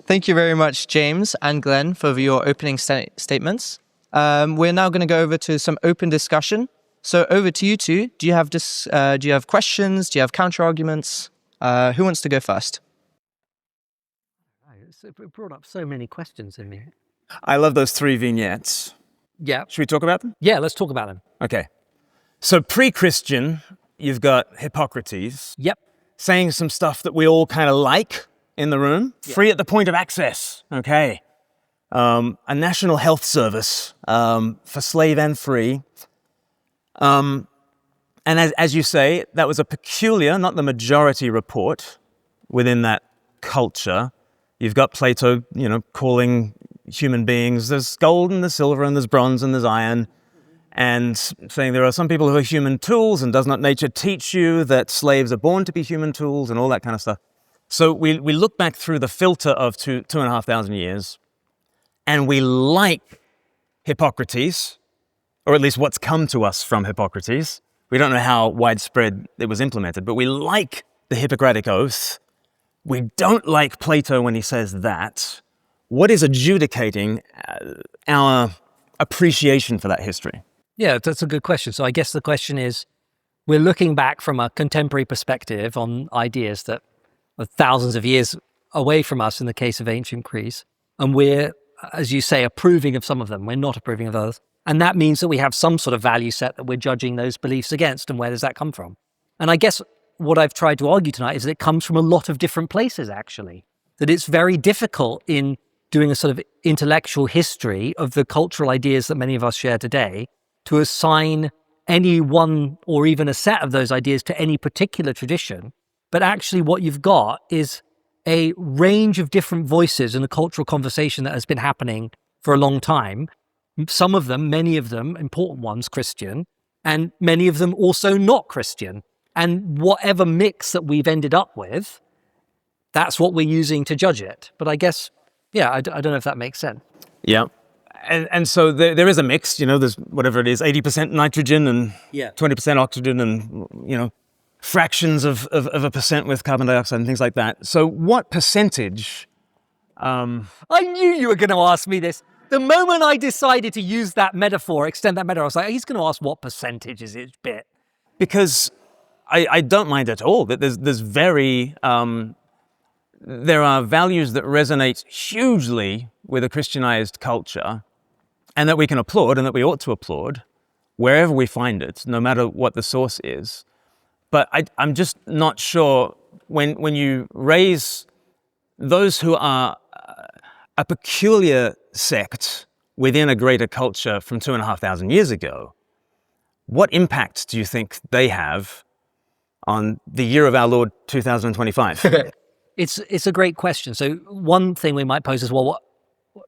Thank you very much, James and Glen, for your opening statements. We're now going to go over to some open discussion. So over to you two. Do you have questions? Do you have counter arguments? Who wants to go first? It brought up so many questions in me. I love those 3 vignettes. Yeah. Should we talk about them? Yeah, let's talk about them. Okay. So pre-Christian, you've got Hippocrates Yep. saying some stuff that we all kind of like in the room. Yeah. Free at the point of access. Okay. A national health service for slave and free. And as you say, that was a peculiar, not the majority report within that culture. You've got Plato, calling human beings, there's gold and there's silver and there's bronze and there's iron, and saying there are some people who are human tools, and does not nature teach you that slaves are born to be human tools, and all that kind of stuff. So we look back through the filter of 2,500 years, and we like Hippocrates, or at least what's come to us from Hippocrates. We don't know how widespread it was implemented, but we like the Hippocratic Oath. We don't like Plato when he says that. What is adjudicating our appreciation for that history? Yeah, that's a good question. So I guess the question is, we're looking back from a contemporary perspective on ideas that are thousands of years away from us in the case of ancient Greece. And we're, as you say, approving of some of them. We're not approving of others. And that means that we have some sort of value set that we're judging those beliefs against. And where does that come from? And I guess what I've tried to argue tonight is that it comes from a lot of different places, actually. That it's very difficult in doing a sort of intellectual history of the cultural ideas that many of us share today to assign any one or even a set of those ideas to any particular tradition. But actually what you've got is a range of different voices in a cultural conversation that has been happening for a long time. Some of them, many of them, important ones, Christian, and many of them also not Christian. And whatever mix that we've ended up with, that's what we're using to judge it. But I guess, yeah, I don't know if that makes sense. Yeah. And so there is a mix, there's whatever it is, 80% nitrogen and 20% oxygen and, fractions of a percent with carbon dioxide and things like that. So what percentage? I knew you were going to ask me this. The moment I decided to use that metaphor, extend that metaphor, I was like, he's going to ask what percentage is each bit. Because I don't mind at all that there's very, there are values that resonate hugely with a Christianized culture and that we can applaud and that we ought to applaud, wherever we find it, no matter what the source is. But I'm just not sure when you raise those who are a peculiar sect within a greater culture from 2,500 years ago, what impact do you think they have on the year of our Lord 2025? It's a great question. So one thing we might pose is, well, what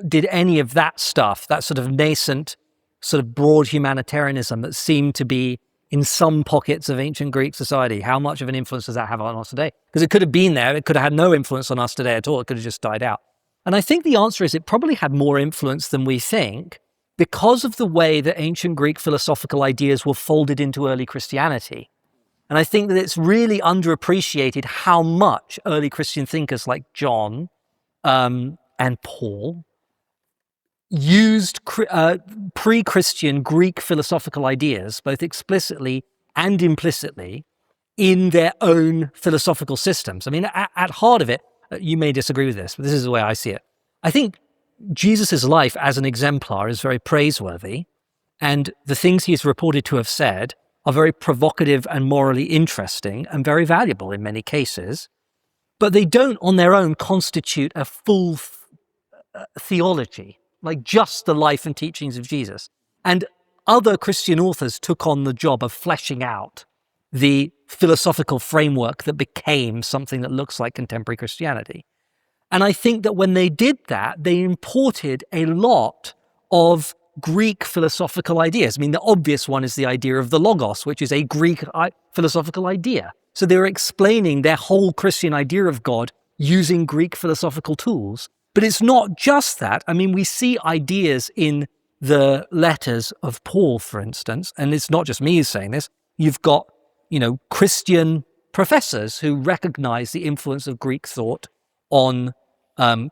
did any of that stuff, that sort of nascent, sort of broad humanitarianism that seemed to be in some pockets of ancient Greek society, how much of an influence does that have on us today? Because it could have been there, it could have had no influence on us today at all, it could have just died out. And I think the answer is it probably had more influence than we think because of the way that ancient Greek philosophical ideas were folded into early Christianity. And I think that it's really underappreciated how much early Christian thinkers like John and Paul used pre-Christian Greek philosophical ideas, both explicitly and implicitly, in their own philosophical systems. I mean, at heart of it, you may disagree with this, but this is the way I see it. I think Jesus' life as an exemplar is very praiseworthy, and the things he is reported to have said are very provocative and morally interesting and very valuable in many cases, but they don't on their own constitute a full theology, like just the life and teachings of Jesus. And other Christian authors took on the job of fleshing out the philosophical framework that became something that looks like contemporary Christianity. And I think that when they did that, they imported a lot of Greek philosophical ideas. I mean, the obvious one is the idea of the Logos, which is a Greek philosophical idea. So they were explaining their whole Christian idea of God using Greek philosophical tools. But it's not just that. I mean, we see ideas in the letters of Paul, for instance, and it's not just me who's saying this. You've got, Christian professors who recognize the influence of Greek thought on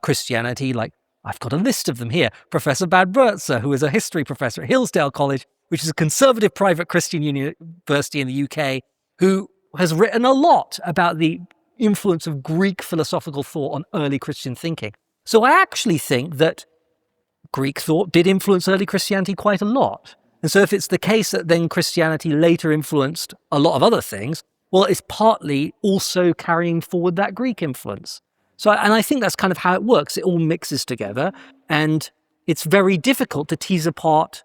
Christianity. Like, I've got a list of them here. Professor Bad Bertzer, who is a history professor at Hillsdale College, which is a conservative private Christian university in the UK, who has written a lot about the influence of Greek philosophical thought on early Christian thinking. So I actually think that Greek thought did influence early Christianity quite a lot. And so if it's the case that then Christianity later influenced a lot of other things, well, it's partly also carrying forward that Greek influence. And I think that's kind of how it works. It all mixes together, and it's very difficult to tease apart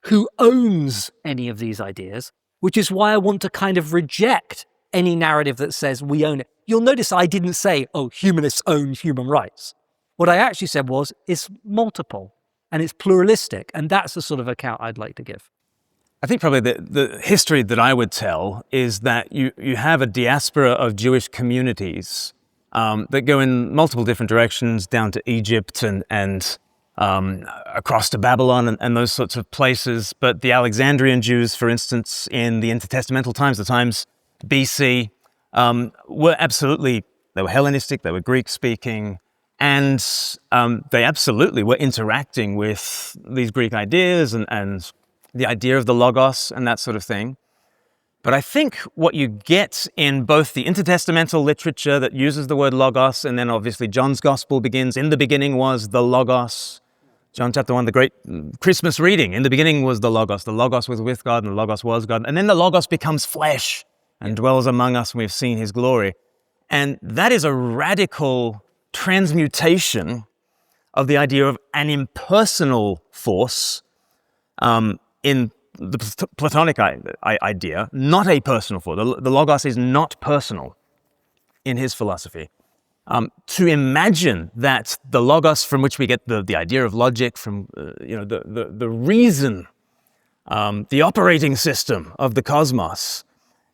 who owns any of these ideas, which is why I want to kind of reject any narrative that says we own it. You'll notice I didn't say, humanists own human rights. What I actually said was, it's multiple and it's pluralistic, and that's the sort of account I'd like to give. I think probably the history that I would tell is that you have a diaspora of Jewish communities that go in multiple different directions, down to Egypt and across to Babylon and those sorts of places. But the Alexandrian Jews, for instance, in the intertestamental times, the times BC, were absolutely, they were Hellenistic, they were Greek-speaking, and they absolutely were interacting with these Greek ideas and the idea of the Logos and that sort of thing. But I think what you get in both the intertestamental literature that uses the word Logos, and then obviously John's Gospel begins, in the beginning was the Logos. John chapter 1, the great Christmas reading, in the beginning was the Logos was with God, and the Logos was God. And then the Logos becomes flesh and dwells among us, and we've seen his glory. And that is a radical transmutation of the idea of an impersonal force in the Platonic idea, not a personal force. The Logos is not personal in his philosophy. To imagine that the Logos from which we get the idea of logic, from the reason, the operating system of the cosmos,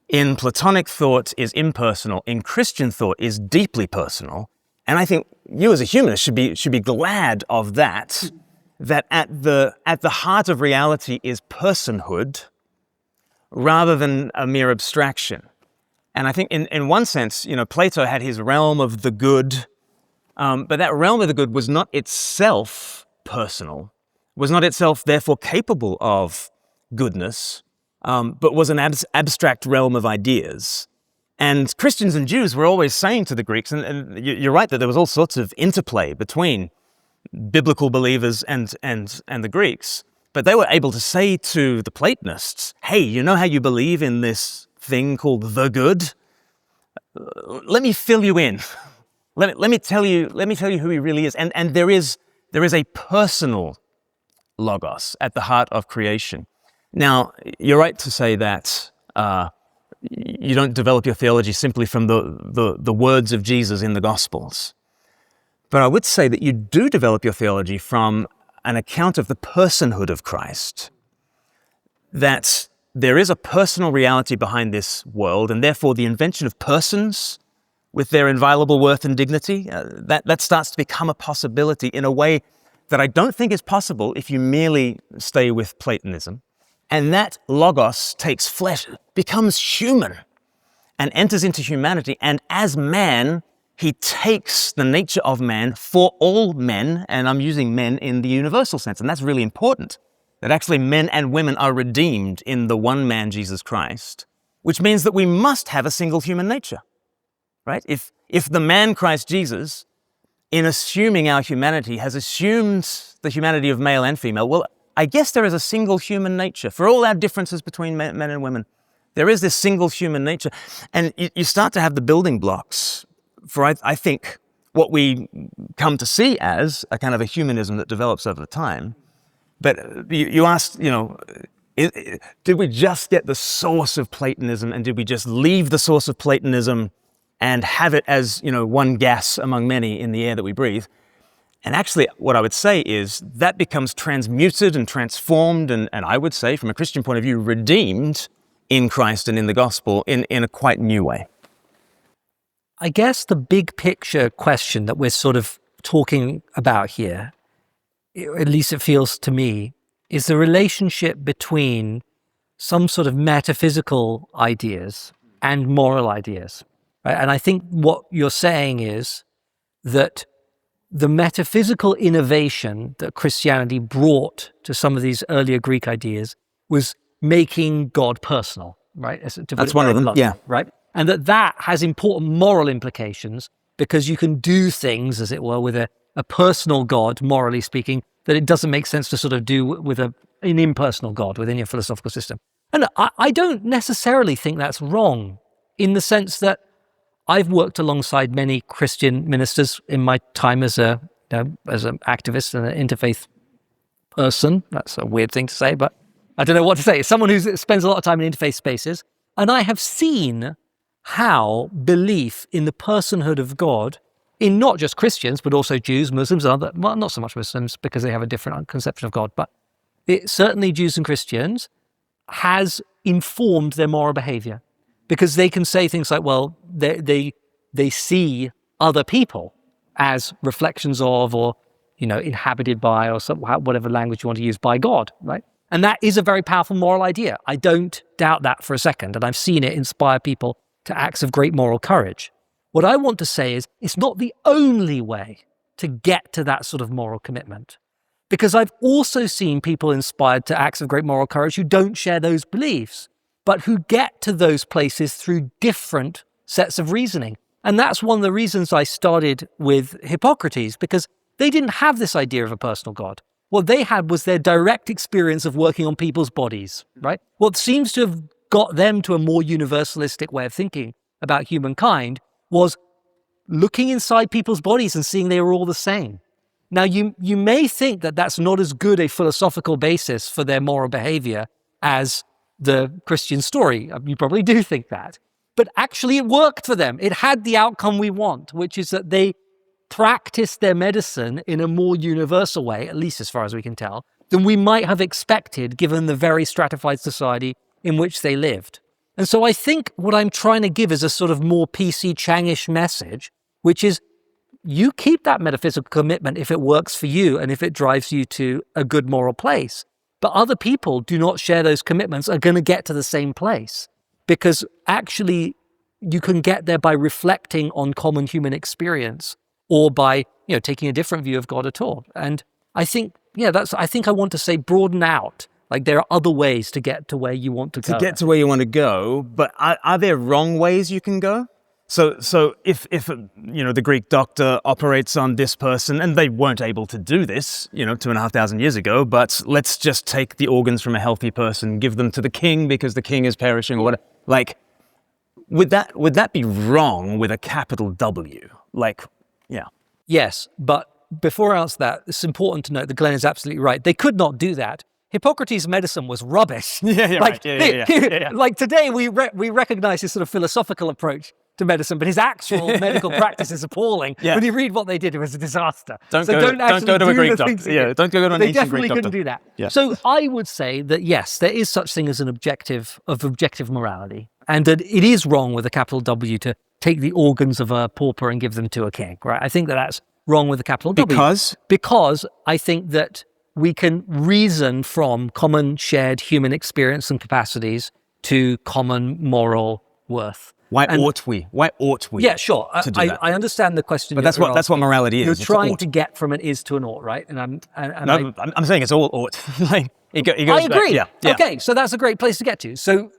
in Platonic thought is impersonal, in Christian thought is deeply personal. And I think you as a humanist should be glad of that at the heart of reality is personhood rather than a mere abstraction. And I think in one sense, Plato had his realm of the good, but that realm of the good was not itself personal, was not itself therefore capable of goodness, but was an abstract realm of ideas. And Christians and Jews were always saying to the Greeks, and you're right that there was all sorts of interplay between biblical believers and the Greeks, But they were able to say to the Platonists, hey, you know how you believe in this thing called the good? Let me fill you in. Let me tell you who he really is. And there is a personal logos at the heart of creation. Now, you're right to say that you don't develop your theology simply from the words of Jesus in the Gospels. But I would say that you do develop your theology from an account of the personhood of Christ. That there is a personal reality behind this world, and therefore the invention of persons with their inviolable worth and dignity, that starts to become a possibility in a way that I don't think is possible if you merely stay with Platonism. And that logos takes flesh, becomes human, and enters into humanity. And as man, he takes the nature of man for all men, and I'm using men in the universal sense. And that's really important, that actually men and women are redeemed in the one man, Jesus Christ, which means that we must have a single human nature, right? If the man Christ Jesus, in assuming our humanity, has assumed the humanity of male and female, well, I guess there is a single human nature. For all our differences between men and women, there is this single human nature. And you start to have the building blocks for, I think, what we come to see as a kind of a humanism that develops over time. But you asked, did we just get the source of Platonism, and did we just leave the source of Platonism and have it as, one gas among many in the air that we breathe? And actually, what I would say is that becomes transmuted and transformed, and I would say, from a Christian point of view, redeemed in Christ and in the gospel in a quite new way. I guess the big picture question that we're sort of talking about here, at least it feels to me, is the relationship between some sort of metaphysical ideas and moral ideas. Right? And I think what you're saying is that the metaphysical innovation that Christianity brought to some of these earlier Greek ideas was making God personal, right? That's one of them, yeah. Right? And that has important moral implications because you can do things, as it were, with a personal God, morally speaking, that it doesn't make sense to sort of do with an impersonal God within your philosophical system. And I don't necessarily think that's wrong, in the sense that I've worked alongside many Christian ministers in my time as an activist and an interfaith person. That's a weird thing to say, but I don't know what to say. Someone who spends a lot of time in interfaith spaces. And I have seen how belief in the personhood of God, in not just Christians, but also Jews, Muslims, not so much Muslims because they have a different conception of God, but certainly Jews and Christians, has informed their moral behavior. Because they can say things like, well, they see other people as reflections of, or inhabited by, or whatever language you want to use, by God, right? And that is a very powerful moral idea. I don't doubt that for a second, and I've seen it inspire people to acts of great moral courage. What I want to say is, it's not the only way to get to that sort of moral commitment. Because I've also seen people inspired to acts of great moral courage who don't share those beliefs, but who get to those places through different sets of reasoning. And that's one of the reasons I started with Hippocrates, because they didn't have this idea of a personal God. What they had was their direct experience of working on people's bodies, right? What seems to have got them to a more universalistic way of thinking about humankind was looking inside people's bodies and seeing they were all the same. Now, you may think that that's not as good a philosophical basis for their moral behavior as the Christian story. You probably do think that. But actually it worked for them. It had the outcome we want, which is that they practiced their medicine in a more universal way, at least as far as we can tell, than we might have expected given the very stratified society in which they lived. And so I think what I'm trying to give is a sort of more PC Changish message, which is you keep that metaphysical commitment if it works for you and if it drives you to a good moral place. But other people do not share those commitments are going to get to the same place, because actually you can get there by reflecting on common human experience, or by taking a different view of God at all. And I think I want to say broaden out. Like, there are other ways to get to where you want to go. To get to where you want to go, but are there wrong ways you can go? So if the Greek doctor operates on this person, and they weren't able to do this 2,500 years ago, but let's just take the organs from a healthy person, give them to the king because the king is perishing or whatever. Like, would that be wrong with a capital W? Like, yeah. Yes, but before I answer that, it's important to note that Glenn is absolutely right. They could not do that. Hippocrates' medicine was rubbish. Right. Like today, we recognize his sort of philosophical approach to medicine, but his actual medical practice is appalling. Yeah. When you read what they did, it was a disaster. Don't go to a Greek doctor. Yeah, don't go to an ancient Greek doctor. They definitely couldn't do that. Yeah. So I would say that yes, there is such thing as an objective morality, and that it is wrong with a capital W to take the organs of a pauper and give them to a king. Right? I think that that's wrong with a capital W. Because I think that we can reason from common shared human experience and capacities to common moral worth. Why ought we? Yeah, sure. To do that? I understand the question. But that's what morality is. You're It's trying ought. to get from an is to an ought, right? And I'm saying it's all ought. Like, it goes I agree. Back. Yeah. Okay, so that's a great place to get to. So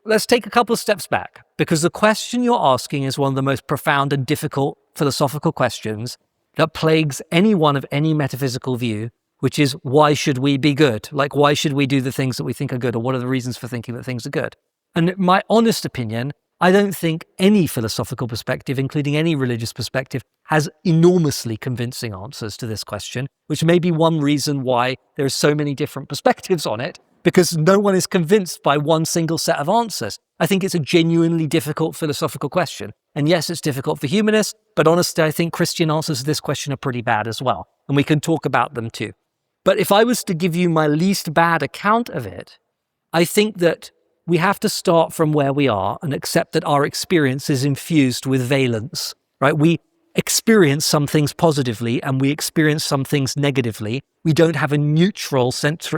let's take a couple of steps back, because the question you're asking is one of the most profound and difficult philosophical questions that plagues anyone of any metaphysical view, which is, why should we be good? Like, why should we do the things that we think are good? Or what are the reasons for thinking that things are good? And my honest opinion, I don't think any philosophical perspective, including any religious perspective, has enormously convincing answers to this question, which may be one reason why there are so many different perspectives on it, because no one is convinced by one single set of answers. I think it's a genuinely difficult philosophical question. And yes, it's difficult for humanists, but honestly, I think Christian answers to this question are pretty bad as well. And we can talk about them too. But if I was to give you my least bad account of it, I think that we have to start from where we are and accept that our experience is infused with valence, right? We experience some things positively and we experience some things negatively. We don't have a neutral,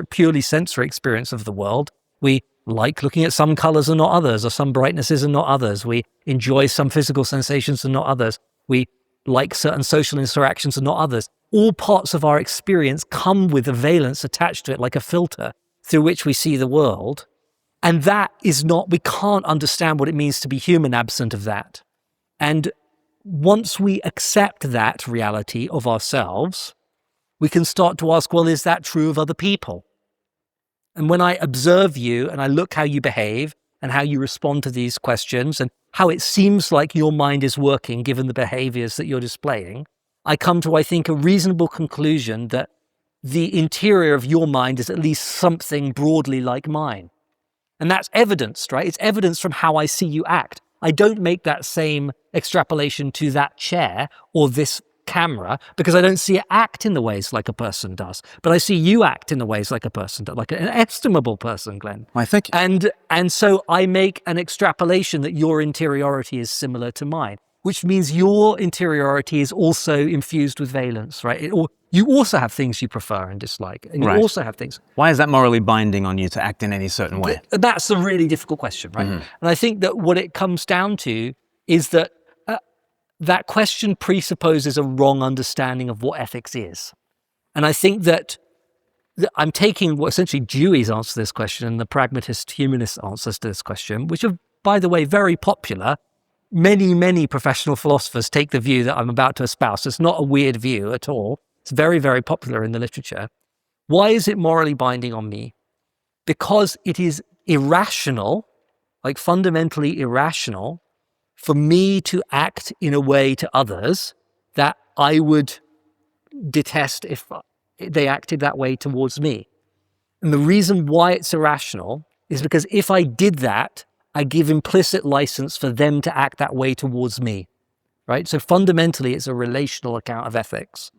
purely sensory experience of the world. We like looking at some colors and not others, or some brightnesses and not others. We enjoy some physical sensations and not others. We like certain social interactions and not others. All parts of our experience come with a valence attached to it, like a filter through which we see the world. And that is not, we can't understand what it means to be human absent of that. And once we accept that reality of ourselves, we can start to ask, well, is that true of other people? And when I observe you and I look how you behave and how you respond to these questions and how it seems like your mind is working given the behaviors that you're displaying, I come to, I think, a reasonable conclusion that the interior of your mind is at least something broadly like mine. And that's evidenced, right? It's evidenced from how I see you act. I don't make that same extrapolation to that chair or this camera because I don't see it act in the ways like a person does. But I see you act in the ways like a person does, like an estimable person, Glenn. I think. And so I make an extrapolation that your interiority is similar to mine, which means your interiority is also infused with valence, right? You also have things you prefer and dislike, and you also have things. Why is that morally binding on you to act in any certain way? That's a really difficult question, right? Mm-hmm. And I think that what it comes down to is that that question presupposes a wrong understanding of what ethics is. And I think that I'm taking what essentially Dewey's answer to this question and the pragmatist humanist answers to this question, which are, by the way, very popular. Many, many professional philosophers take the view that I'm about to espouse. It's not a weird view at all. It's very, very popular in the literature. Why is it morally binding on me? Because it is irrational, like fundamentally irrational, for me to act in a way to others that I would detest if they acted that way towards me. And the reason why it's irrational is because if I did that, I give implicit license for them to act that way towards me, right? So fundamentally, it's a relational account of ethics.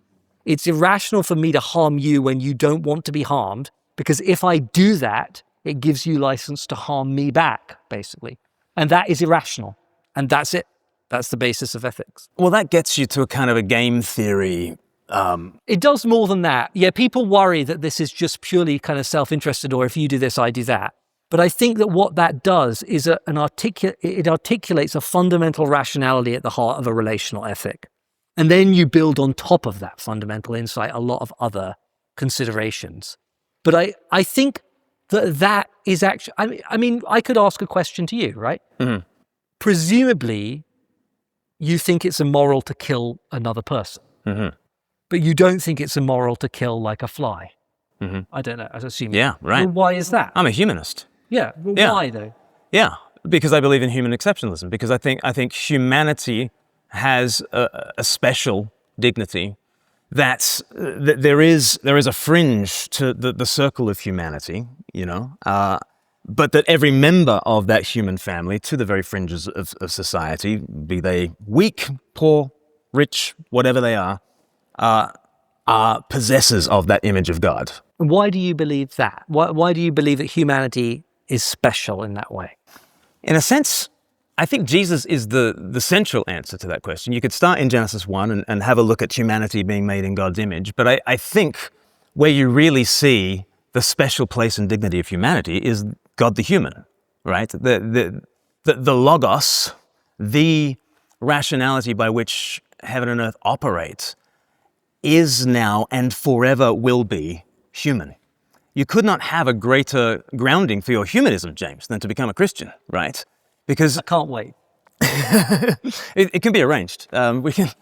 It's irrational for me to harm you when you don't want to be harmed, because if I do that, it gives you license to harm me back, basically. And that is irrational. And that's it. That's the basis of ethics. Well, that gets you to a kind of a game theory. It does more than that. Yeah, people worry that this is just purely kind of self-interested, or if you do this, I do that. But I think that what that does is it articulates a fundamental rationality at the heart of a relational ethic. And then you build on top of that fundamental insight a lot of other considerations. But I think that is actually, I mean, I could ask a question to you, right? Mm-hmm. presumably you think it's immoral to kill another person, but you don't think it's immoral to kill like a fly. I don't know, I assume. Yeah, right. Well, why is that? I'm a humanist. Yeah, well, Yeah. why though? Yeah, because I believe in human exceptionalism, because I think humanity has a special dignity that there is a fringe to the circle of humanity, but that every member of that human family, to the very fringes of society, be they weak, poor, rich, whatever they are possessors of that image of God. Why do you believe that? Why do you believe that humanity is special in that way? In a sense, I think Jesus is the central answer to that question. You could start in Genesis 1 and have a look at humanity being made in God's image, but I think where you really see the special place and dignity of humanity is God the human, right? The logos, the rationality by which heaven and earth operate, is now and forever will be human. You could not have a greater grounding for your humanism, James, than to become a Christian, right? Because I can't wait. it can be arranged. We can.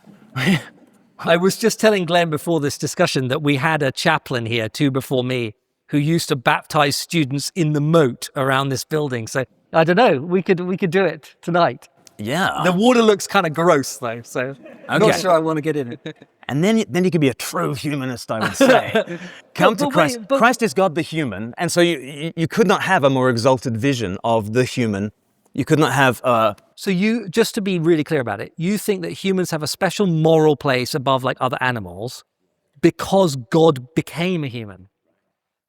I was just telling Glenn before this discussion that we had a chaplain here, two before me, who used to baptize students in the moat around this building. So I don't know. We could do it tonight. Yeah. The water looks kind of gross though, so I'm not sure I want to get in it. And then you can be a true humanist, I would say. Come to Christ. Wait, Christ is God the human, and so you could not have a more exalted vision of the human. You could not have. So you, just to be really clear about it, you think that humans have a special moral place above like other animals because God became a human.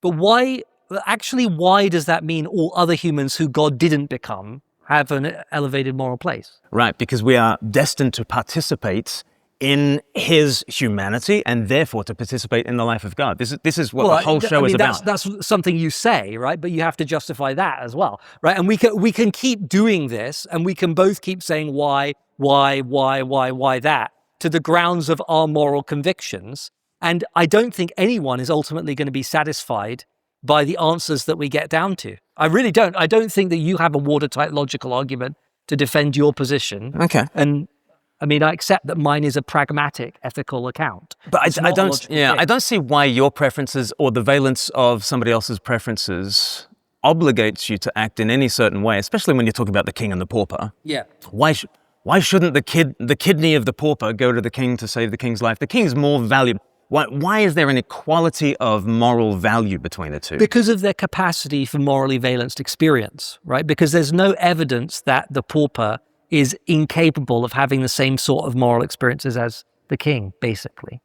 But why does that mean all other humans who God didn't become have an elevated moral place? Right, because we are destined to participate in his humanity and therefore to participate in the life of God. This is what the whole show is about. That's something you say, right? But you have to justify that as well, right? And we can keep doing this, and we can both keep saying why that to the grounds of our moral convictions. And I don't think anyone is ultimately going to be satisfied by the answers that we get down to. I really don't. I don't think that you have a watertight logical argument to defend your position. Okay. And I mean, I accept that mine is a pragmatic, ethical account. But I don't see why your preferences or the valence of somebody else's preferences obligates you to act in any certain way, especially when you're talking about the king and the pauper. Yeah. Why shouldn't the kidney of the pauper go to the king to save the king's life? The king's more valuable. Why is there an equality of moral value between the two? Because of their capacity for morally valenced experience, right? Because there's no evidence that the pauper is incapable of having the same sort of moral experiences as the king, basically.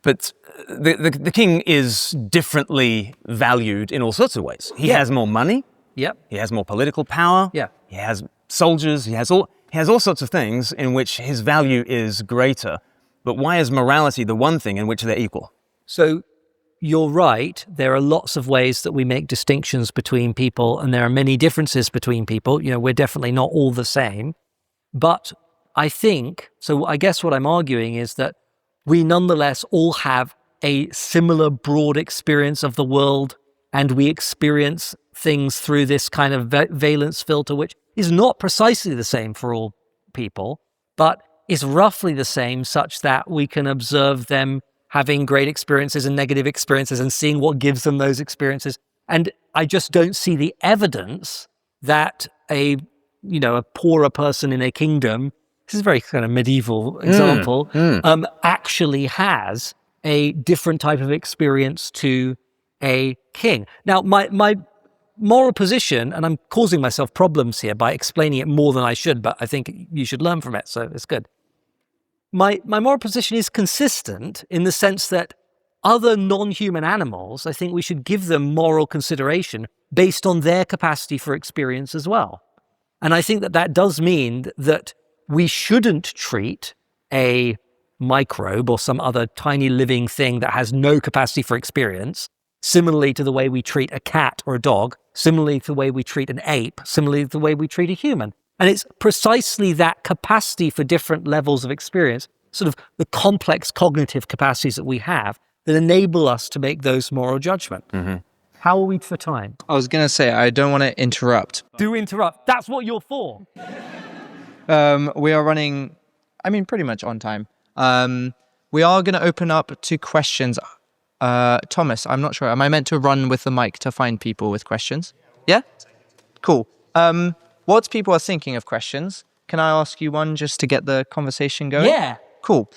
But the king is differently valued in all sorts of ways. He has more money. Yep. He has more political power. Yeah. He has soldiers. He has all sorts of things in which his value is greater. But why is morality the one thing in which they're equal? So you're right. There are lots of ways that we make distinctions between people, and there are many differences between people. We're definitely not all the same. But I guess what I'm arguing is that we nonetheless all have a similar broad experience of the world, and we experience things through this kind of valence filter, which is not precisely the same for all people, but is roughly the same, such that we can observe them having great experiences and negative experiences and seeing what gives them those experiences. And I just don't see the evidence that a poorer person in a kingdom, this is a very kind of medieval example, actually has a different type of experience to a king. Now, my moral position, and I'm causing myself problems here by explaining it more than I should, but I think you should learn from it, so it's good. My moral position is consistent in the sense that other non-human animals, I think we should give them moral consideration based on their capacity for experience as well. And I think that does mean that we shouldn't treat a microbe or some other tiny living thing that has no capacity for experience similarly to the way we treat a cat or a dog, similarly to the way we treat an ape, similarly to the way we treat a human. And it's precisely that capacity for different levels of experience, sort of the complex cognitive capacities that we have, that enable us to make those moral judgments. Mm-hmm. How are we for time? I was going to say, I don't want to interrupt. Do interrupt. That's what you're for. We are running, pretty much on time. We are going to open up to questions. Thomas, I'm not sure. Am I meant to run with the mic to find people with questions? Yeah? Cool. What people are thinking of questions, can I ask you one just to get the conversation going? Yeah. Cool.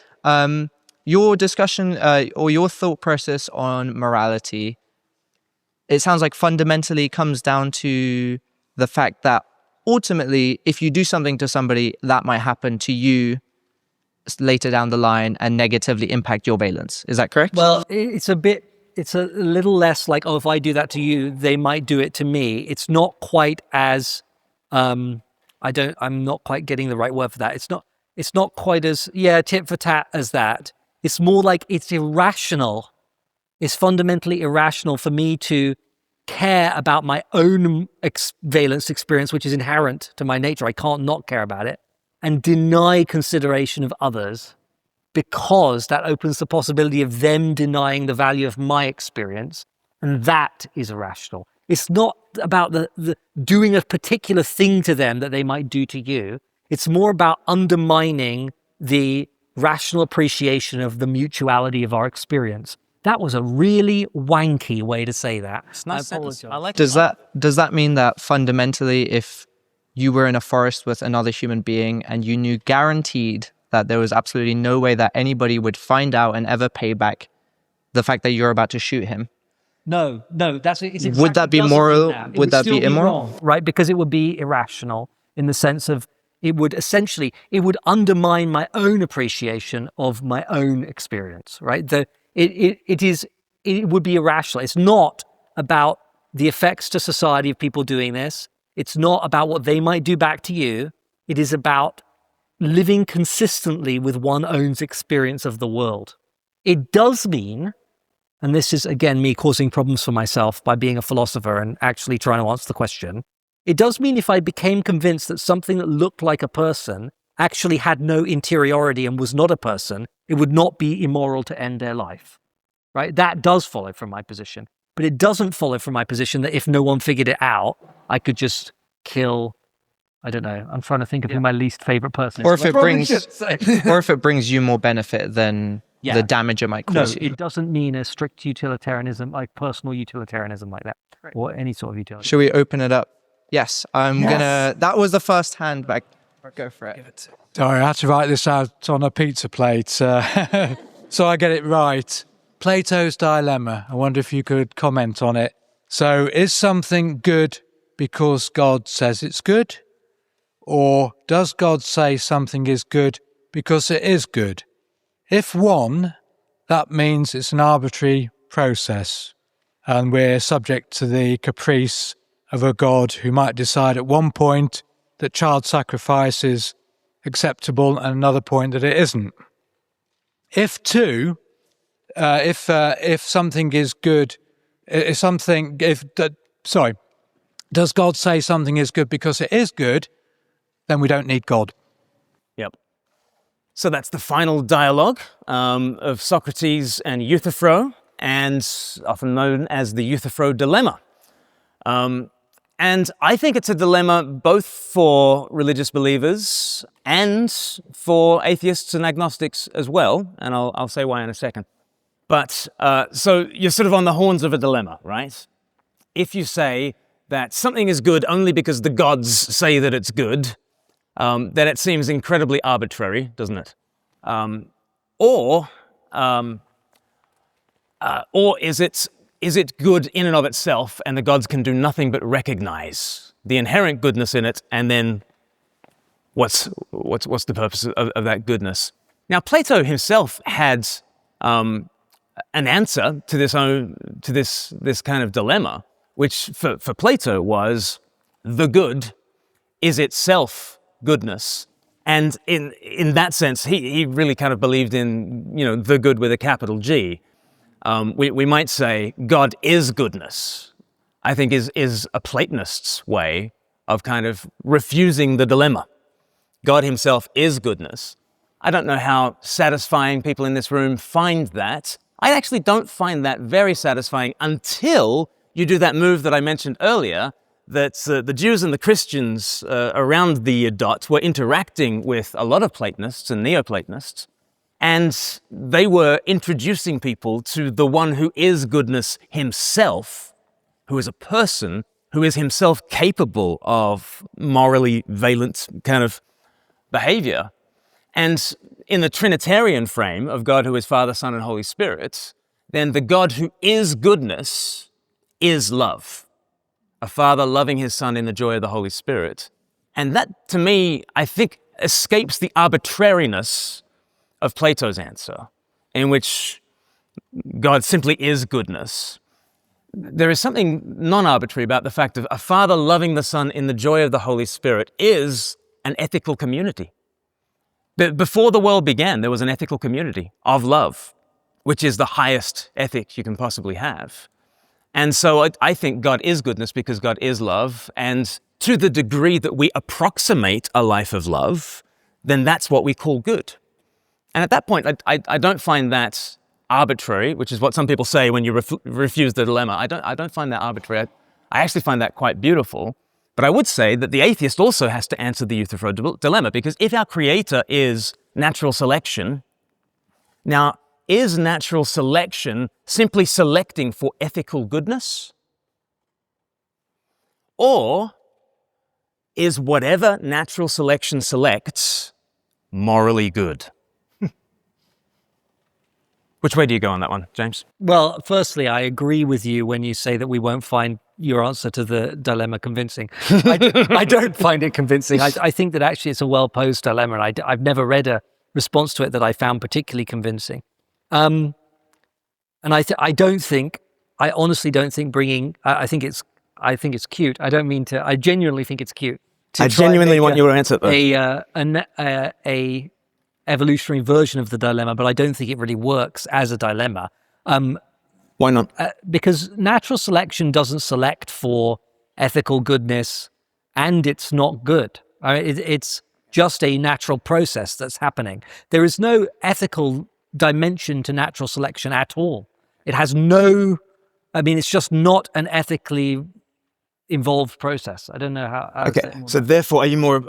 Your discussion or your thought process on morality, it sounds like fundamentally comes down to the fact that ultimately, if you do something to somebody, that might happen to you later down the line and negatively impact your valence. Is that correct? Well, it's a little less like, oh, if I do that to you, they might do it to me. It's not quite as, I'm not quite getting the right word for that. It's not quite as, tit for tat as that. It's more like it's irrational. It's fundamentally irrational for me to care about my own valence experience, which is inherent to my nature. I can't not care about it, and deny consideration of others, because that opens the possibility of them denying the value of my experience, and that is irrational. It's not about the doing a particular thing to them that they might do to you. It's more about undermining the rational appreciation of the mutuality of our experience. That was a really wanky way to say that. It's nice sentence. I like Does that mean that fundamentally, if you were in a forest with another human being and you knew guaranteed that there was absolutely no way that anybody would find out and ever pay back the fact that you're about to shoot him? No, that's it's exactly, would that be moral? Would that be immoral? Wrong, right? Because it would be irrational in the sense of it would undermine my own appreciation of my own experience, right? It would be irrational. It's not about the effects to society of people doing this. It's not about what they might do back to you. It is about living consistently with one's own experience of the world. It does mean, and this is again me causing problems for myself by being a philosopher and actually trying to answer the question, it does mean if I became convinced that something that looked like a person actually had no interiority and was not a person, it would not be immoral to end their life, right? That does follow from my position. But it doesn't follow from my position that if no one figured it out, I could just kill, I don't know, I'm trying to think of who my least favorite person is. Or if it brings you more benefit than the damage it might cause you. It doesn't mean a strict utilitarianism, like personal utilitarianism like that, or any sort of utilitarianism. Should we open it up? Yes, that was the first hand back. Go for it. Sorry, I had to write this out on a pizza plate, so I get it right. Plato's dilemma. I wonder if you could comment on it. So, is something good because God says it's good? Or does God say something is good because it is good? If one, that means it's an arbitrary process, and we're subject to the caprice of a God who might decide at one point that child sacrifice is acceptable and another point that it isn't. If two, if something is good, does God say something is good because it is good, then we don't need God. Yep. So that's the final dialogue of Socrates and Euthyphro, and often known as the Euthyphro dilemma. And I think it's a dilemma both for religious believers and for atheists and agnostics as well, and I'll say why in a second. But so you're sort of on the horns of a dilemma, right? If you say that something is good only because the gods say that it's good, then it seems incredibly arbitrary, doesn't it? Or is it good in and of itself, and the gods can do nothing but recognize the inherent goodness in it, and then what's the purpose of that goodness? Now, Plato himself had an answer to this kind of dilemma, which for Plato was the good is itself goodness. And in that sense, he really kind of believed in, the good with a capital G. We might say God is goodness, I think is a Platonist's way of kind of refusing the dilemma. God himself is goodness. I don't know how satisfying people in this room find that. I actually don't find that very satisfying until you do that move that I mentioned earlier, that the Jews and the Christians around the dot were interacting with a lot of Platonists and Neoplatonists, and they were introducing people to the one who is goodness himself, who is a person, who is himself capable of morally valent kind of behavior. And in the Trinitarian frame of God who is Father, Son, and Holy Spirit, then the God who is goodness is love. A Father loving his Son in the joy of the Holy Spirit. And that, to me, I think escapes the arbitrariness of Plato's answer, in which God simply is goodness. There is something non-arbitrary about the fact of a Father loving the Son in the joy of the Holy Spirit is an ethical community. Before the world began, there was an ethical community of love, which is the highest ethic you can possibly have. And so I think God is goodness because God is love. And to the degree that we approximate a life of love, then that's what we call good. And at that point, I don't find that arbitrary, which is what some people say when you refuse the dilemma. I don't find that arbitrary. I actually find that quite beautiful. But I would say that the atheist also has to answer the Euthyphro dilemma, because if our creator is natural selection, now, is natural selection simply selecting for ethical goodness? Or is whatever natural selection selects morally good? Which way do you go on that one, James? Well, firstly, I agree with you when you say that we won't find your answer to the dilemma convincing. I don't find it convincing. I think that actually it's a well-posed dilemma, and I've never read a response to it that I found particularly convincing. And I honestly don't think bringing, I think it's cute. I don't mean to, I genuinely think it's cute. I genuinely want your answer, though. A evolutionary version of the dilemma, but I don't think it really works as a dilemma. Why not? Because natural selection doesn't select for ethical goodness, and it's not good. It's just a natural process that's happening. There is no ethical dimension to natural selection at all. It has it's just not an ethically involved process. I don't know how okay, so therefore, are you more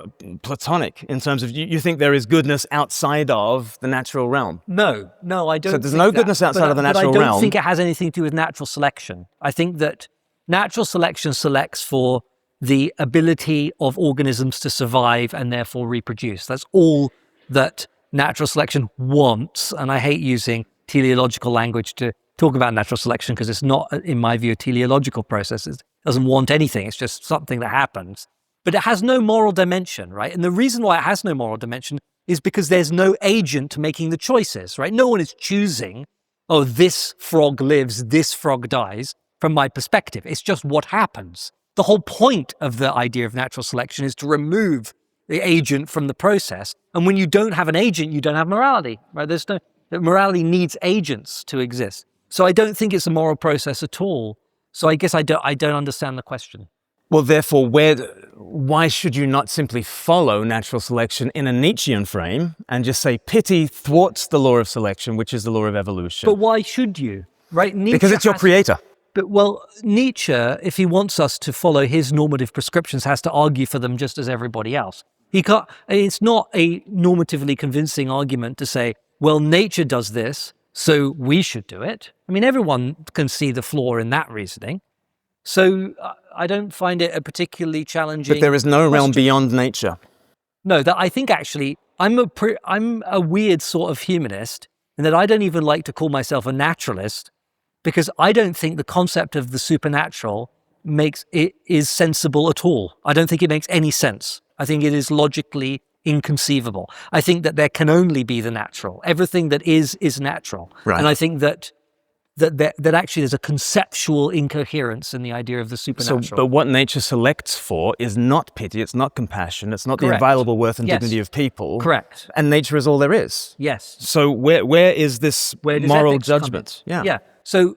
Platonic in terms of you think there is goodness outside of the natural realm? No, I don't. So there's no goodness outside of the natural realm. But I don't think it has anything to do with natural selection. I think that natural selection selects for the ability of organisms to survive and therefore reproduce. That's all that natural selection wants. And I hate using teleological language to talk about natural selection because it's not, in my view, a teleological process. It doesn't want anything. It's just something that happens. But it has no moral dimension, right? And the reason why it has no moral dimension is because there's no agent making the choices, right? No one is choosing, oh, this frog lives, this frog dies, from my perspective. It's just what happens. The whole point of the idea of natural selection is to remove the agent from the process. And when you don't have an agent, you don't have morality, right? Morality needs agents to exist. So I don't think it's a moral process at all. So I guess I don't understand the question. Well, therefore, why should you not simply follow natural selection in a Nietzschean frame and just say pity thwarts the law of selection, which is the law of evolution? But why should you? Right? Because it's your creator. But, well, Nietzsche, if he wants us to follow his normative prescriptions, has to argue for them just as everybody else. It's not a normatively convincing argument to say, well, nature does this, so we should do it. I mean, everyone can see the flaw in that reasoning. So I don't find it a particularly challenging. But there is no realm beyond nature. No, that I think actually I'm a weird sort of humanist in that I don't even like to call myself a naturalist because I don't think the concept of the supernatural is sensible at all. I don't think it makes any sense. I think it is logically inconceivable. I think that there can only be the natural. Everything that is natural. Right. And I think that actually there's a conceptual incoherence in the idea of the supernatural. But what nature selects for is not pity, it's not compassion, it's not Correct. the inviolable worth and dignity of people. Correct. And nature is all there is. Yes. So where is this moral judgment? Yeah. So,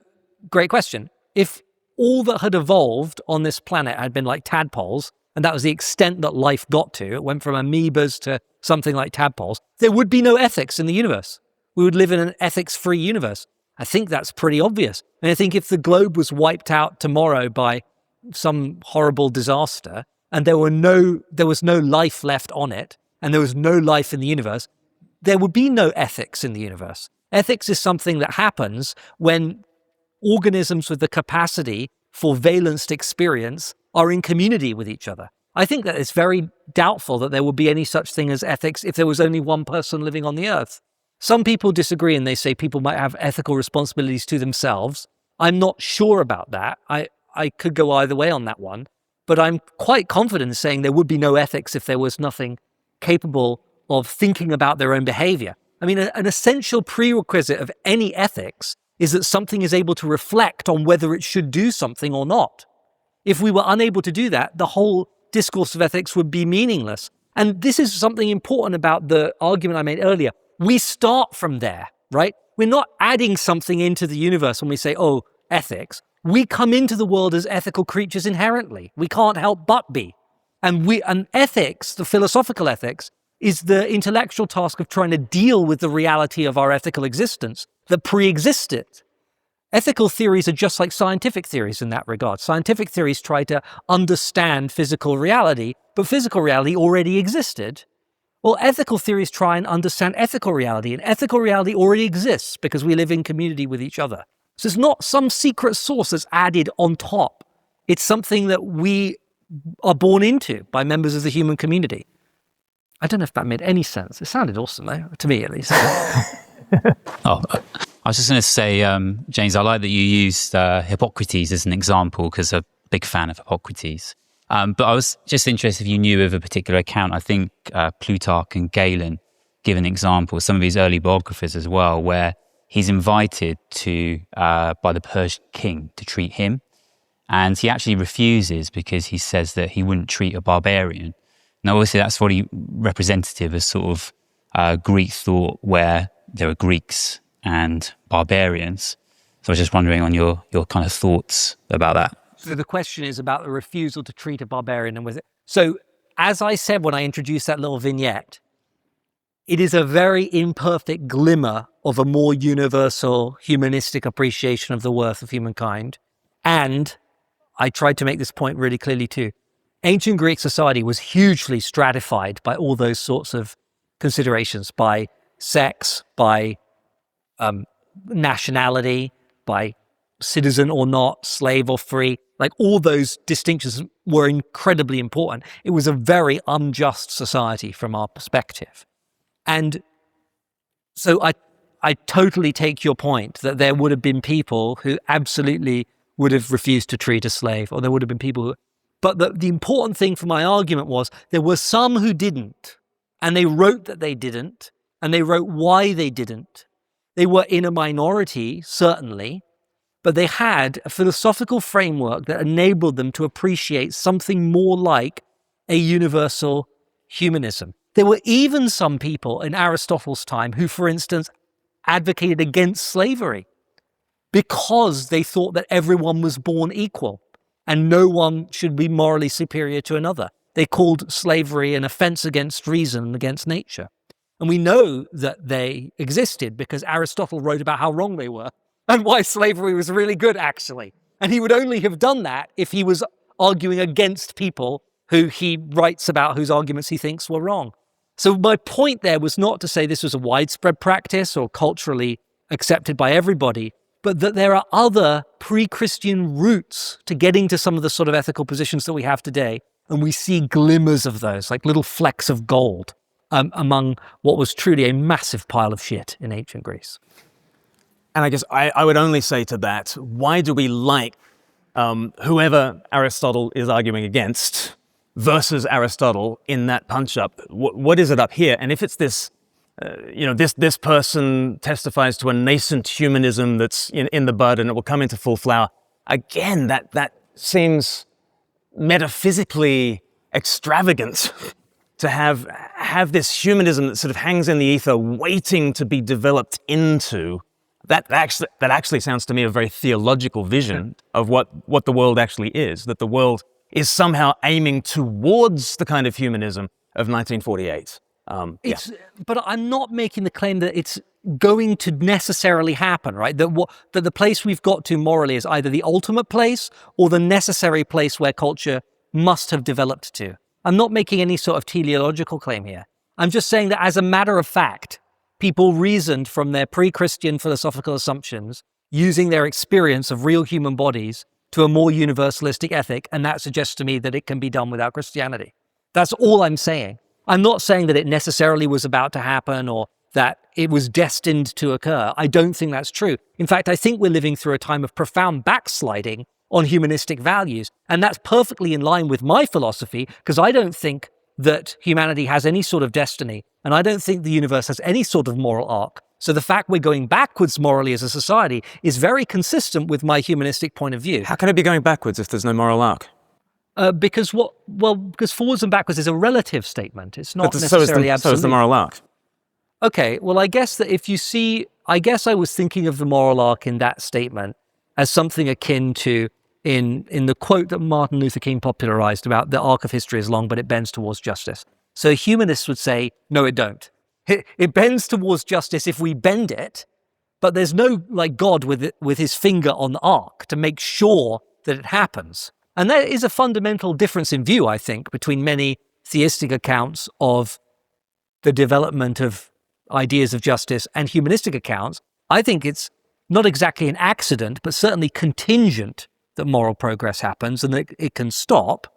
great question. If all that had evolved on this planet had been like tadpoles, and that was the extent that life got to, it went from amoebas to something like tadpoles, there would be no ethics in the universe. We would live in an ethics-free universe. I think that's pretty obvious. And I think if the globe was wiped out tomorrow by some horrible disaster and there was no life left on it and there was no life in the universe, there would be no ethics in the universe. Ethics is something that happens when organisms with the capacity for valenced experience are in community with each other. I think that it's very doubtful that there would be any such thing as ethics if there was only one person living on the earth. Some people disagree and they say people might have ethical responsibilities to themselves. I'm not sure about that. I could go either way on that one, but I'm quite confident in saying there would be no ethics if there was nothing capable of thinking about their own behavior. I mean, an essential prerequisite of any ethics is that something is able to reflect on whether it should do something or not. If we were unable to do that, the whole discourse of ethics would be meaningless. And this is something important about the argument I made earlier. We start from there, right? We're not adding something into the universe when we say, oh, ethics. We come into the world as ethical creatures inherently. We can't help but be. And ethics, the philosophical ethics, is the intellectual task of trying to deal with the reality of our ethical existence that pre-existed. Ethical theories are just like scientific theories in that regard. Scientific theories try to understand physical reality, but physical reality already existed. Well, ethical theories try and understand ethical reality, and ethical reality already exists because we live in community with each other. So it's not some secret source that's added on top. It's something that we are born into by members of the human community. I don't know if that made any sense. It sounded awesome, though, to me at least. Oh, I was just going to say, James, I like that you used Hippocrates as an example because I'm a big fan of Hippocrates. But I was just interested if you knew of a particular account. I think Plutarch and Galen give an example, some of his early biographers as well, where he's invited to by the Persian king to treat him. And he actually refuses because he says that he wouldn't treat a barbarian. Now, obviously, that's really representative of sort of Greek thought where there are Greeks and barbarians. So I was just wondering on your kind of thoughts about that. So the question is about the refusal to treat a barbarian. And was it? So as I said when I introduced that little vignette, it is a very imperfect glimmer of a more universal humanistic appreciation of the worth of humankind. And I tried to make this point really clearly too. Ancient Greek society was hugely stratified by all those sorts of considerations, by sex, by nationality, by citizen or not, slave or free. Like all those distinctions were incredibly important. It was a very unjust society from our perspective. And so I totally take your point that there would have been people who absolutely would have refused to treat a slave, or there would have been people who... But the important thing for my argument was there were some who didn't, and they wrote that they didn't, and they wrote why they didn't. They were in a minority, certainly, but they had a philosophical framework that enabled them to appreciate something more like a universal humanism. There were even some people in Aristotle's time who, for instance, advocated against slavery because they thought that everyone was born equal and no one should be morally superior to another. They called slavery an offense against reason and against nature. And we know that they existed because Aristotle wrote about how wrong they were and why slavery was really good, actually. And he would only have done that if he was arguing against people who he writes about whose arguments he thinks were wrong. So my point there was not to say this was a widespread practice or culturally accepted by everybody, but that there are other pre-Christian roots to getting to some of the sort of ethical positions that we have today. And we see glimmers of those, like little flecks of gold among what was truly a massive pile of shit in ancient Greece. And I guess I would only say to that, why do we like whoever Aristotle is arguing against versus Aristotle in that punch-up? What is it up here? And if it's this, this person testifies to a nascent humanism that's in the bud and it will come into full flower, again, that seems metaphysically extravagant to have this humanism that sort of hangs in the ether waiting to be developed into. That actually sounds to me a very theological vision of what the world actually is, that the world is somehow aiming towards the kind of humanism of 1948. But I'm not making the claim that going to necessarily happen, right? That the place we've got to morally is either the ultimate place or the necessary place where culture must have developed to. I'm not making any sort of teleological claim here. I'm just saying that as a matter of fact, people reasoned from their pre-Christian philosophical assumptions using their experience of real human bodies to a more universalistic ethic, and that suggests to me that it can be done without Christianity. That's all I'm saying. I'm not saying that it necessarily was about to happen or that it was destined to occur. I don't think that's true. In fact, I think we're living through a time of profound backsliding on humanistic values, and that's perfectly in line with my philosophy, because I don't think that humanity has any sort of destiny, and I don't think the universe has any sort of moral arc. So the fact we're going backwards morally as a society is very consistent with my humanistic point of view. How can it be going backwards if there's no moral arc? Because forwards and backwards is a relative statement. It's not necessarily absolute. So is the moral arc. Okay, well, I guess that if you see, I guess I was thinking of the moral arc in that statement as something akin to in the quote that Martin Luther King popularized about the arc of history is long, but it bends towards justice. So humanists would say, no, it don't. It bends towards justice if we bend it, but there's no like God with his finger on the arc to make sure that it happens. And there is a fundamental difference in view, I think, between many theistic accounts of the development of ideas of justice and humanistic accounts. I think it's not exactly an accident, but certainly contingent that moral progress happens and that it can stop.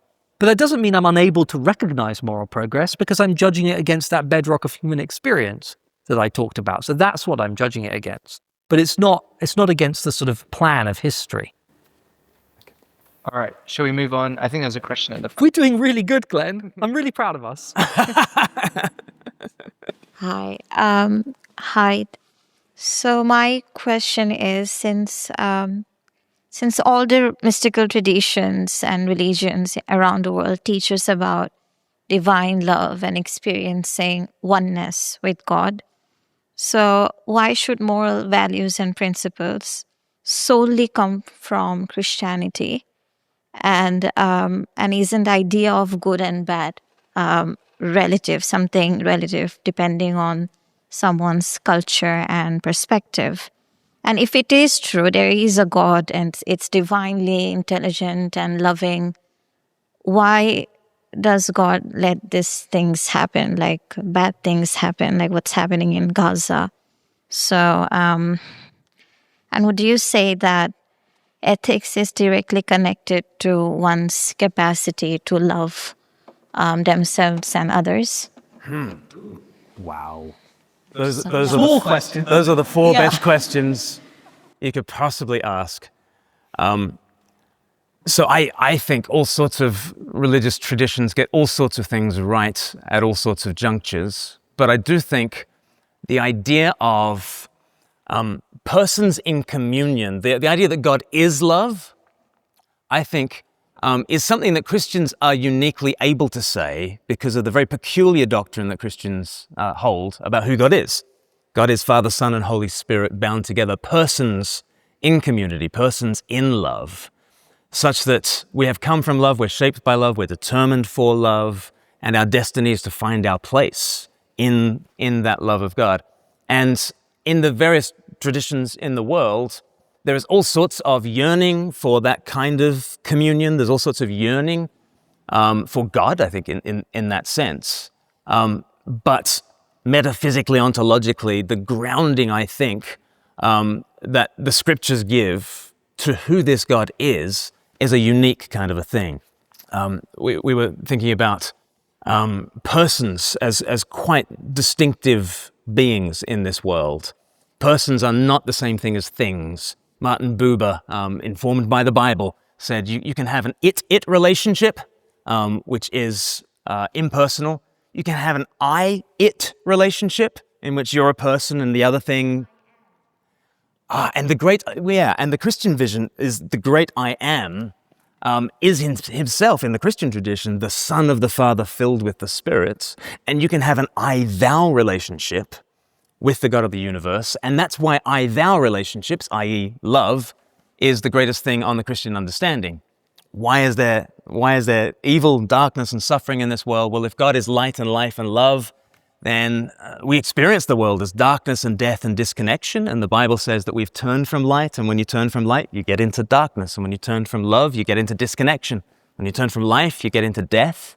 But that doesn't mean I'm unable to recognize moral progress, because I'm judging it against that bedrock of human experience that I talked about. So that's what I'm judging it against. But it's not against the sort of plan of history. All right, shall we move on? I think there's a question at the front. We're doing really good, Glenn. I'm really proud of us. Hi. Hi. So my question is, since all the mystical traditions and religions around the world teach us about divine love and experiencing oneness with God, so why should moral values and principles solely come from Christianity? And isn't the idea of good and bad something relative depending on someone's culture and perspective? And if it is true, there is a God and it's divinely intelligent and loving, why does God let these things happen, like bad things happen, like what's happening in Gaza? So, and would you say that ethics is directly connected to one's capacity to love themselves and others? Wow. Those are the four best questions you could possibly ask. So I think all sorts of religious traditions get all sorts of things right at all sorts of junctures. But I do think the idea of persons in communion, the idea that God is love, I think is something that Christians are uniquely able to say because of the very peculiar doctrine that Christians hold about who God is. God is Father, Son, and Holy Spirit bound together, persons in community, persons in love, such that we have come from love, we're shaped by love, we're determined for love, and our destiny is to find our place in that love of God. And in the various traditions in the world, there is all sorts of yearning for that kind of communion. There's all sorts of yearning for God, I think, in that sense. But metaphysically, ontologically, the grounding, I think, that the scriptures give to who this God is a unique kind of a thing. We were thinking about persons as quite distinctive beings in this world. Persons are not the same thing as things. Martin Buber, informed by the Bible, said you can have an it relationship, which is impersonal. You can have an I-it relationship, in which you're a person and the other thing. And the Christian vision is the great I am, is himself, in the Christian tradition, the Son of the Father filled with the Spirit. And you can have an I-thou relationship with the God of the universe. And that's why I-thou relationships, i.e. love, is the greatest thing on the Christian understanding. Why is there evil, darkness, and suffering in this world? Well, if God is light and life and love, then we experience the world as darkness and death and disconnection. And the Bible says that we've turned from light. And when you turn from light, you get into darkness. And when you turn from love, you get into disconnection. When you turn from life, you get into death.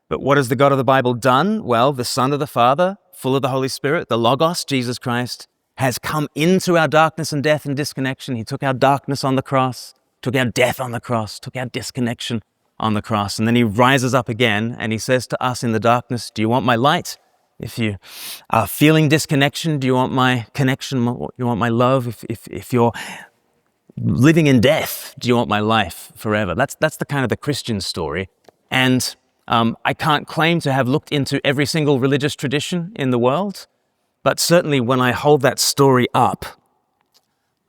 But what has the God of the Bible done? Well, the Son of the Father, full of the Holy Spirit, the Logos, Jesus Christ, has come into our darkness and death and disconnection. He took our darkness on the cross, took our death on the cross, took our disconnection on the cross. And then he rises up again and he says to us in the darkness, do you want my light? If you are feeling disconnection, do you want my connection? Do you want my love? If you're living in death, do you want my life forever? That's the kind of the Christian story. And I can't claim to have looked into every single religious tradition in the world, but certainly when I hold that story up,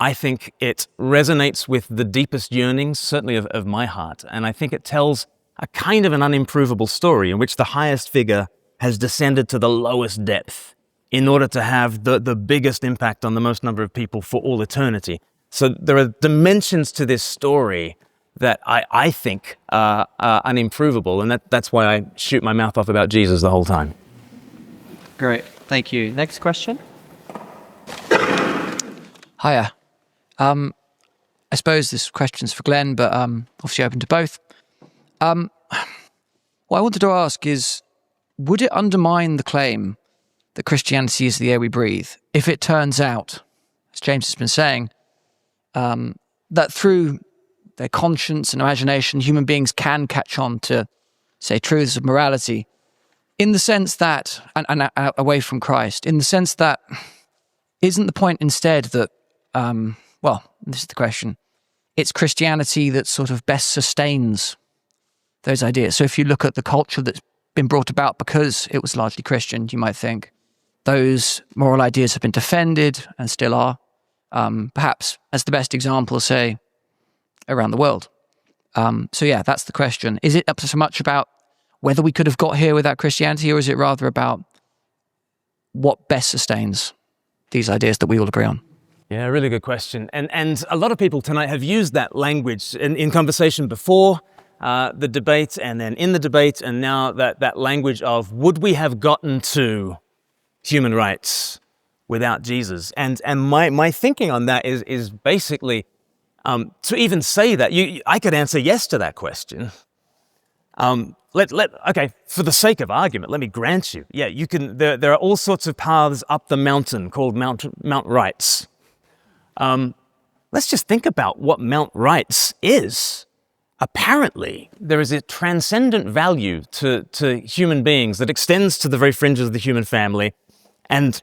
I think it resonates with the deepest yearnings, certainly of my heart. And I think it tells a kind of an unimprovable story in which the highest figure has descended to the lowest depth in order to have the biggest impact on the most number of people for all eternity. So there are dimensions to this story that I think are unimprovable, and that's why I shoot my mouth off about Jesus the whole time. Great, thank you. Next question. Hiya. I suppose this question's for Glenn, but obviously open to both. What I wanted to ask is, would it undermine the claim that Christianity is the air we breathe if it turns out, as James has been saying, that through their conscience and imagination, human beings can catch on to, say, truths of morality, in the sense that, and away from Christ, in the sense that, isn't the point instead that, well, this is the question, it's Christianity that sort of best sustains those ideas. So if you look at the culture that's been brought about because it was largely Christian, you might think those moral ideas have been defended and still are, perhaps as the best example, say, around the world. So yeah, that's the question. Is it up to so much about whether we could have got here without Christianity, or is it rather about what best sustains these ideas that we all agree on? Yeah, really good question. And a lot of people tonight have used that language in conversation before the debate, and then in the debate, and now that language of, would we have gotten to human rights without Jesus? And my thinking on that is basically, to even say that, I could answer yes to that question. Okay, for the sake of argument, let me grant you, yeah, you can. There are all sorts of paths up the mountain called Mount Rights. Let's just think about what Mount Rights is. Apparently, there is a transcendent value to human beings that extends to the very fringes of the human family, and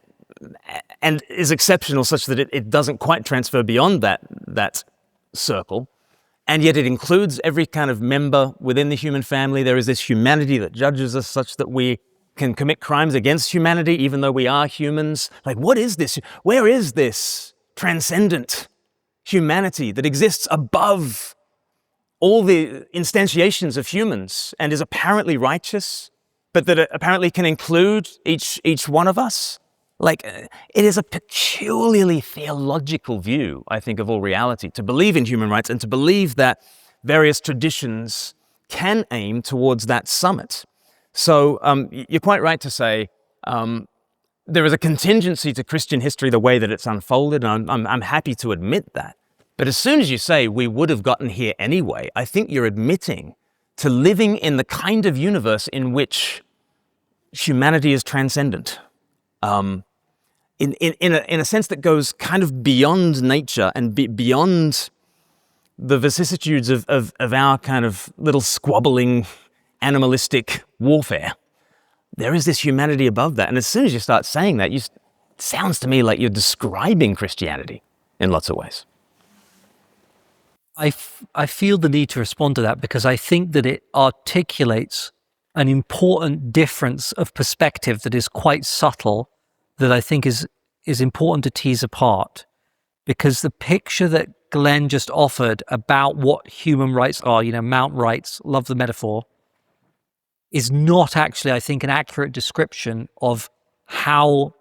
is exceptional such that it doesn't quite transfer beyond that circle. And yet it includes every kind of member within the human family. There is this humanity that judges us such that we can commit crimes against humanity, even though we are humans. Like, what is this? Where is this transcendent humanity that exists above all the instantiations of humans and is apparently righteous, but that it apparently can include each one of us? Like, it is a peculiarly theological view, I think, of all reality, to believe in human rights and to believe that various traditions can aim towards that summit. So you're quite right to say there is a contingency to Christian history, the way that it's unfolded, and I'm happy to admit that. But as soon as you say we would have gotten here anyway, I think you're admitting to living in the kind of universe in which humanity is transcendent. In a sense that goes kind of beyond nature and beyond the vicissitudes of our kind of little squabbling animalistic warfare. There is this humanity above that. And as soon as you start saying that, it sounds to me like you're describing Christianity in lots of ways. I feel the need to respond to that because I think that it articulates an important difference of perspective that is quite subtle, that I think is important to tease apart. Because the picture that Glenn just offered about what human rights are, Mount Rights, love the metaphor, is not actually, I think, an accurate description of how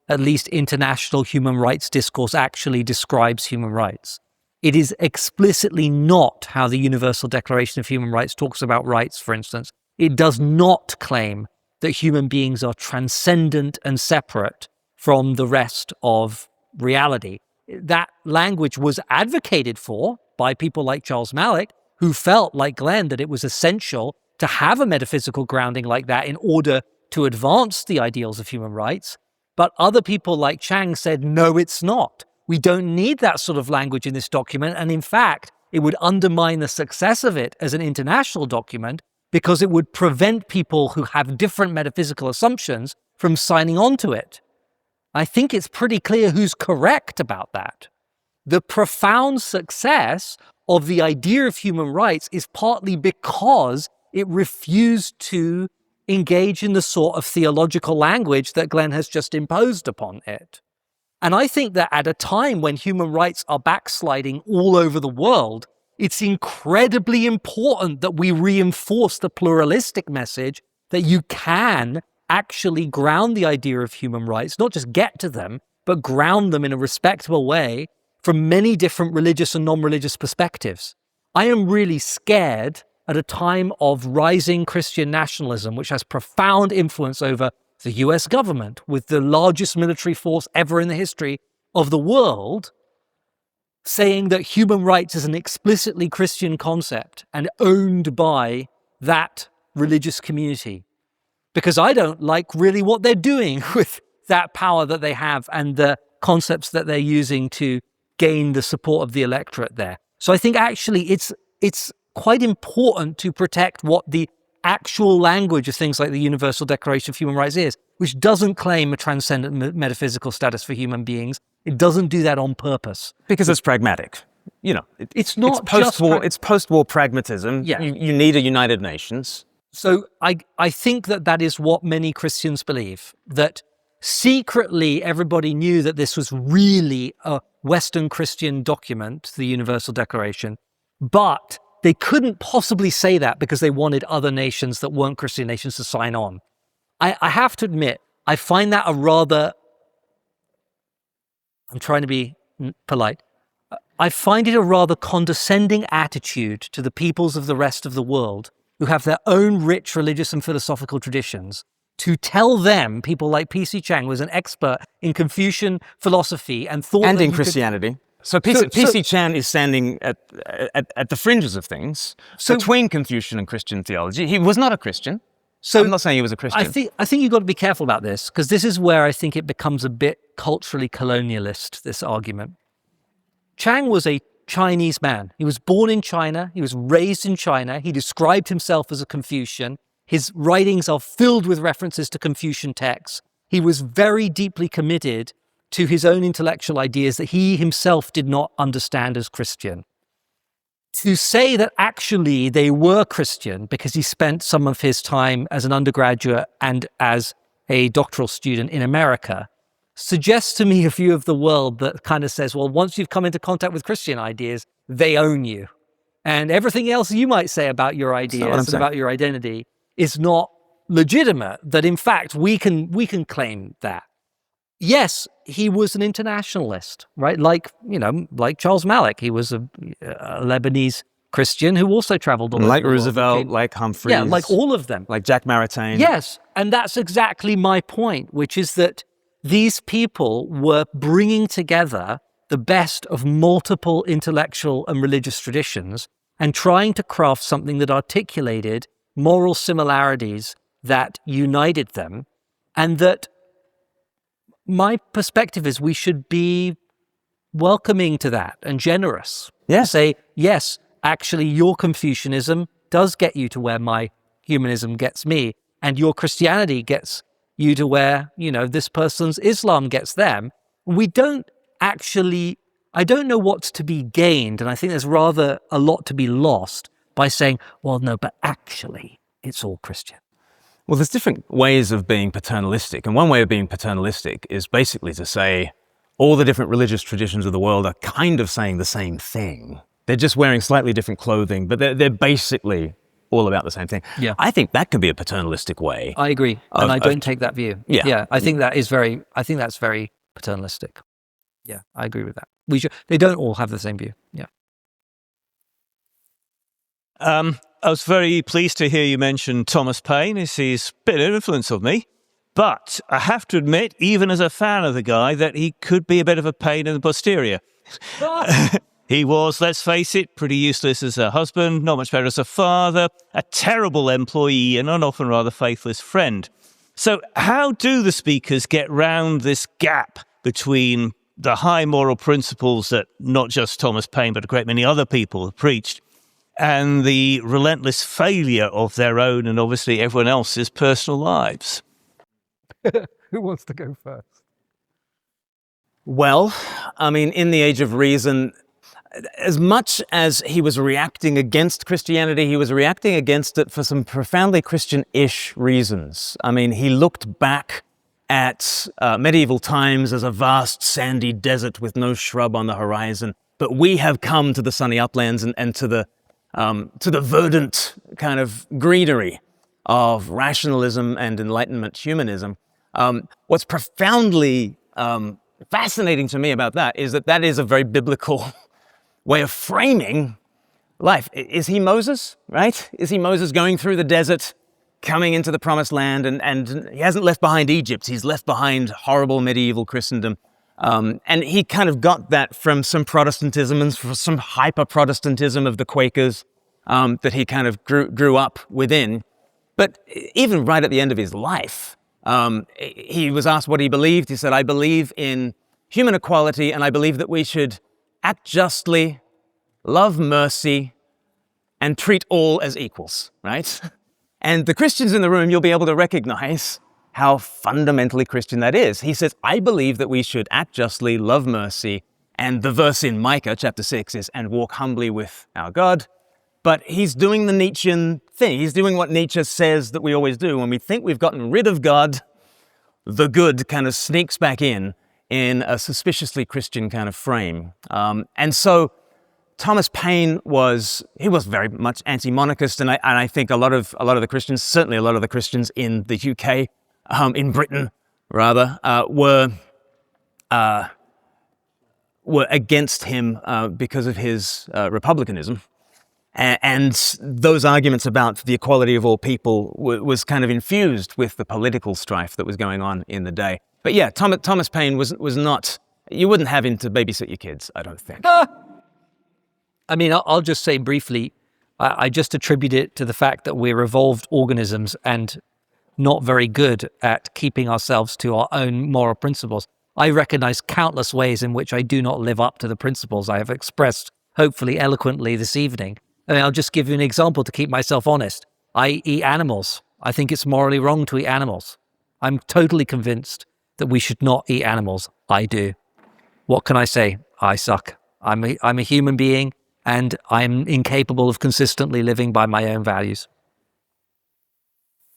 at least international human rights discourse actually describes human rights. It is explicitly not how the Universal Declaration of Human Rights talks about rights, for instance. It does not claim that human beings are transcendent and separate from the rest of reality. That language was advocated for by people like Charles Malick, who felt, like Glenn, that it was essential to have a metaphysical grounding like that in order to advance the ideals of human rights. But other people like Chang said, no, it's not. We don't need that sort of language in this document. And in fact, it would undermine the success of it as an international document because it would prevent people who have different metaphysical assumptions from signing on to it. I think it's pretty clear who's correct about that. The profound success of the idea of human rights is partly because it refused to engage in the sort of theological language that Glenn has just imposed upon it. And I think that at a time when human rights are backsliding all over the world, it's incredibly important that we reinforce the pluralistic message that you can actually ground the idea of human rights, not just get to them, but ground them in a respectable way from many different religious and non-religious perspectives. I am really scared at a time of rising Christian nationalism, which has profound influence over the US government, with the largest military force ever in the history of the world, saying that human rights is an explicitly Christian concept and owned by that religious community. Because I don't like really what they're doing with that power that they have and the concepts that they're using to gain the support of the electorate there. So I think actually it's quite important to protect what the actual language of things like the Universal Declaration of Human Rights is, which doesn't claim a transcendent metaphysical status for human beings. It doesn't do that on purpose. Because it's pragmatic. You know, it's not it's post-war. It's post-war pragmatism. Yeah. You need a United Nations. So I think that is what many Christians believe, that secretly everybody knew that this was really a Western Christian document, the Universal Declaration, but they couldn't possibly say that because they wanted other nations that weren't Christian nations to sign on. I have to admit, I find that a rather, I'm trying to be polite, I find it a rather condescending attitude to the peoples of the rest of the world who have their own rich religious and philosophical traditions, to tell them, people like P.C. Chang was an expert in Confucian philosophy and thought And that in you Christianity. So P.C. Chan is standing at the fringes of things, between Confucian and Christian theology. He was not a Christian. So I'm not saying he was a Christian. I think you've got to be careful about this, because this is where I think it becomes a bit culturally colonialist, this argument. Chang was a Chinese man. He was born in China. He was raised in China. He described himself as a Confucian. His writings are filled with references to Confucian texts. He was very deeply committed to his own intellectual ideas that he himself did not understand as Christian. To say that actually they were Christian because he spent some of his time as an undergraduate and as a doctoral student in America suggests to me a view of the world that kind of says, well, once you've come into contact with Christian ideas, they own you. And everything else you might say about your ideas and about your identity is not legitimate, that in fact we can claim that. Yes, he was an internationalist, right? Like Charles Malick. He was a Lebanese Christian who also traveled all over the world. Like Roosevelt, like Humphreys. Yeah, like all of them. Like Jack Maritain. Yes, and that's exactly my point, which is that these people were bringing together the best of multiple intellectual and religious traditions and trying to craft something that articulated moral similarities that united them, and that my perspective is we should be welcoming to that and generous. Yes. Say, yes, actually your Confucianism does get you to where my humanism gets me, and your Christianity gets you to where, this person's Islam gets them. We don't actually, I don't know what's to be gained, and I think there's rather a lot to be lost by saying, well, no, but actually it's all Christian. Well, there's different ways of being paternalistic. And one way of being paternalistic is basically to say all the different religious traditions of the world are kind of saying the same thing. They're just wearing slightly different clothing, but they're basically all about the same thing. Yeah. I think that can be a paternalistic way. I agree. And I don't take that view. Yeah. I think that's very paternalistic. Yeah, I agree with that. They don't all have the same view. Yeah. I was very pleased to hear you mention Thomas Paine, as he's been an influence of me. But I have to admit, even as a fan of the guy, that he could be a bit of a pain in the posterior. He was, let's face it, pretty useless as a husband, not much better as a father, a terrible employee, and an often rather faithless friend. So how do the speakers get round this gap between the high moral principles that not just Thomas Paine, but a great many other people have preached, and the relentless failure of their own and obviously everyone else's personal lives? Who wants to go first? Well, I mean, in the age of reason, as much as he was reacting against Christianity, he was reacting against it for some profoundly Christian-ish reasons. I mean, he looked back at medieval times as a vast sandy desert with no shrub on the horizon. But we have come to the sunny uplands and to the verdant kind of greenery of rationalism and Enlightenment humanism. What's profoundly fascinating to me about that is that is a very biblical way of framing life. Is he Moses, right? Is he Moses going through the desert, coming into the promised land, and he hasn't left behind Egypt, he's left behind horrible medieval Christendom. And he kind of got that from some Protestantism and from some hyper-Protestantism of the Quakers that he kind of grew up within. But even right at the end of his life, he was asked what he believed. He said, I believe in human equality, and I believe that we should act justly, love mercy, and treat all as equals, right? And the Christians in the room, you'll be able to recognize how fundamentally Christian that is. He says, I believe that we should act justly, love mercy, and the verse in Micah chapter 6 is, and walk humbly with our God. But he's doing the Nietzschean thing. He's doing what Nietzsche says that we always do. When we think we've gotten rid of God, the good kind of sneaks back in a suspiciously Christian kind of frame. And so Thomas Paine was very much anti-monarchist, and I think a lot of the Christians, certainly a lot of the Christians in the UK, in Britain rather, were against him because of his republicanism. And those arguments about the equality of all people was kind of infused with the political strife that was going on in the day. But yeah, Thomas Paine was not, you wouldn't have him to babysit your kids, I don't think. I mean, I'll just say briefly, I just attribute it to the fact that we're evolved organisms and not very good at keeping ourselves to our own moral principles. I recognize countless ways in which I do not live up to the principles I have expressed, hopefully eloquently this evening. I mean, I'll just give you an example to keep myself honest. I eat animals. I think it's morally wrong to eat animals. I'm totally convinced that we should not eat animals. I do. What can I say? I suck. I'm a human being, and I'm incapable of consistently living by my own values.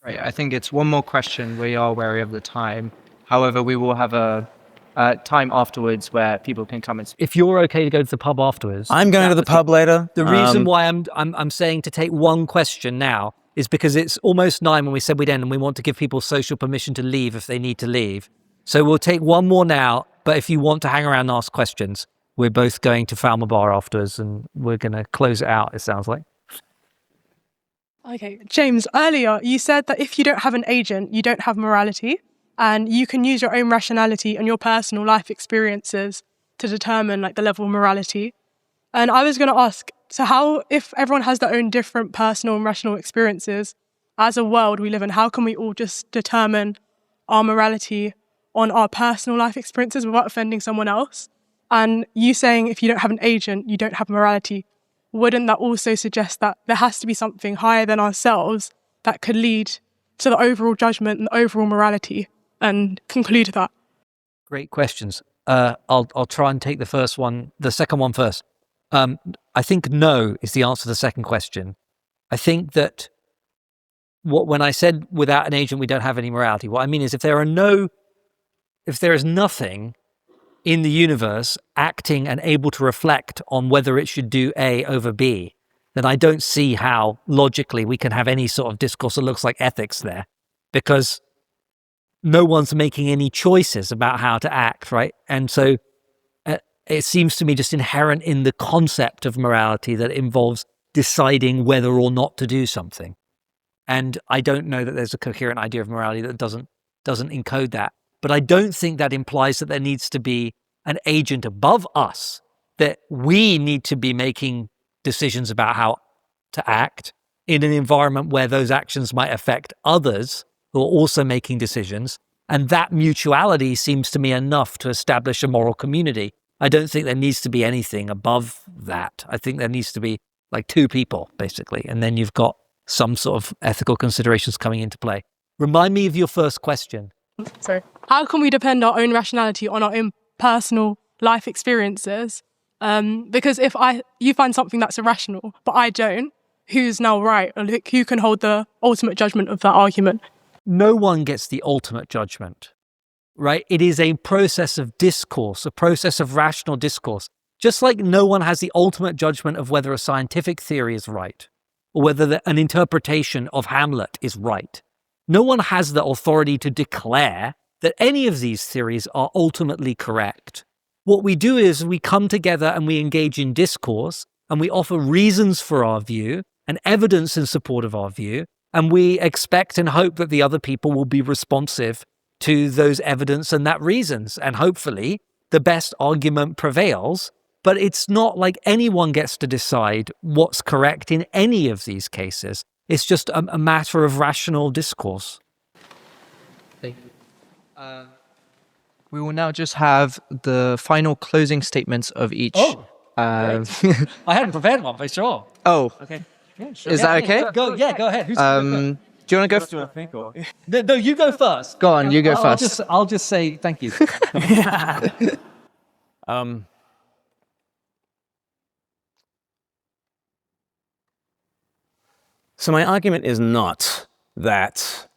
Right, I think it's one more question. We are wary of the time. However, we will have a time afterwards where people can come and speak. If you're okay to go to the pub afterwards, I'm going to the pub later. The reason why I'm saying to take one question now is because it's almost 9 when we said we'd end, and we want to give people social permission to leave if they need to leave. So we'll take one more now, but if you want to hang around and ask questions, we're both going to Falmer Bar afterwards, and we're going to close it out, it sounds like. Okay, James, earlier you said that if you don't have an agent, you don't have morality, and you can use your own rationality and your personal life experiences to determine like the level of morality. And I was going to ask, so how, if everyone has their own different personal and rational experiences, as a world we live in, how can we all just determine our morality on our personal life experiences without offending someone else? And you saying if you don't have an agent, you don't have morality, wouldn't that also suggest that there has to be something higher than ourselves that could lead to the overall judgment and the overall morality and conclude that? Great questions. I'll try and take the second one first. I think no is the answer to the second question. I think that when I said without an agent we don't have any morality, what I mean is if there is nothing in the universe acting and able to reflect on whether it should do A over B, then I don't see how logically we can have any sort of discourse that looks like ethics there, because no one's making any choices about how to act, right? And so it seems to me just inherent in the concept of morality that it involves deciding whether or not to do something. And I don't know that there's a coherent idea of morality that doesn't encode that. But I don't think that implies that there needs to be an agent above us, that we need to be making decisions about how to act in an environment where those actions might affect others who are also making decisions. And that mutuality seems to me enough to establish a moral community. I don't think there needs to be anything above that. I think there needs to be like two people, basically. And then you've got some sort of ethical considerations coming into play. Remind me of your first question. So, how can we depend our own rationality on our own personal life experiences? Because if you find something that's irrational, but I don't, who's now right? Or who can hold the ultimate judgment of that argument? No one gets the ultimate judgment, right? It is a process of discourse, a process of rational discourse. Just like no one has the ultimate judgment of whether a scientific theory is right or whether an interpretation of Hamlet is right. No one has the authority to declare that any of these theories are ultimately correct. What we do is we come together and we engage in discourse and we offer reasons for our view and evidence in support of our view. And we expect and hope that the other people will be responsive to those evidence and that reasons. And hopefully the best argument prevails. But it's not like anyone gets to decide what's correct in any of these cases. It's just a matter of rational discourse. Thank you. We will now just have the final closing statements of each. Oh, I hadn't prepared one, for sure. Oh, okay. Yeah, sure. Is that okay? Go ahead. Who's do you want to go? No, you go first. Go on, you go first. I'll just say thank you. So my argument is not that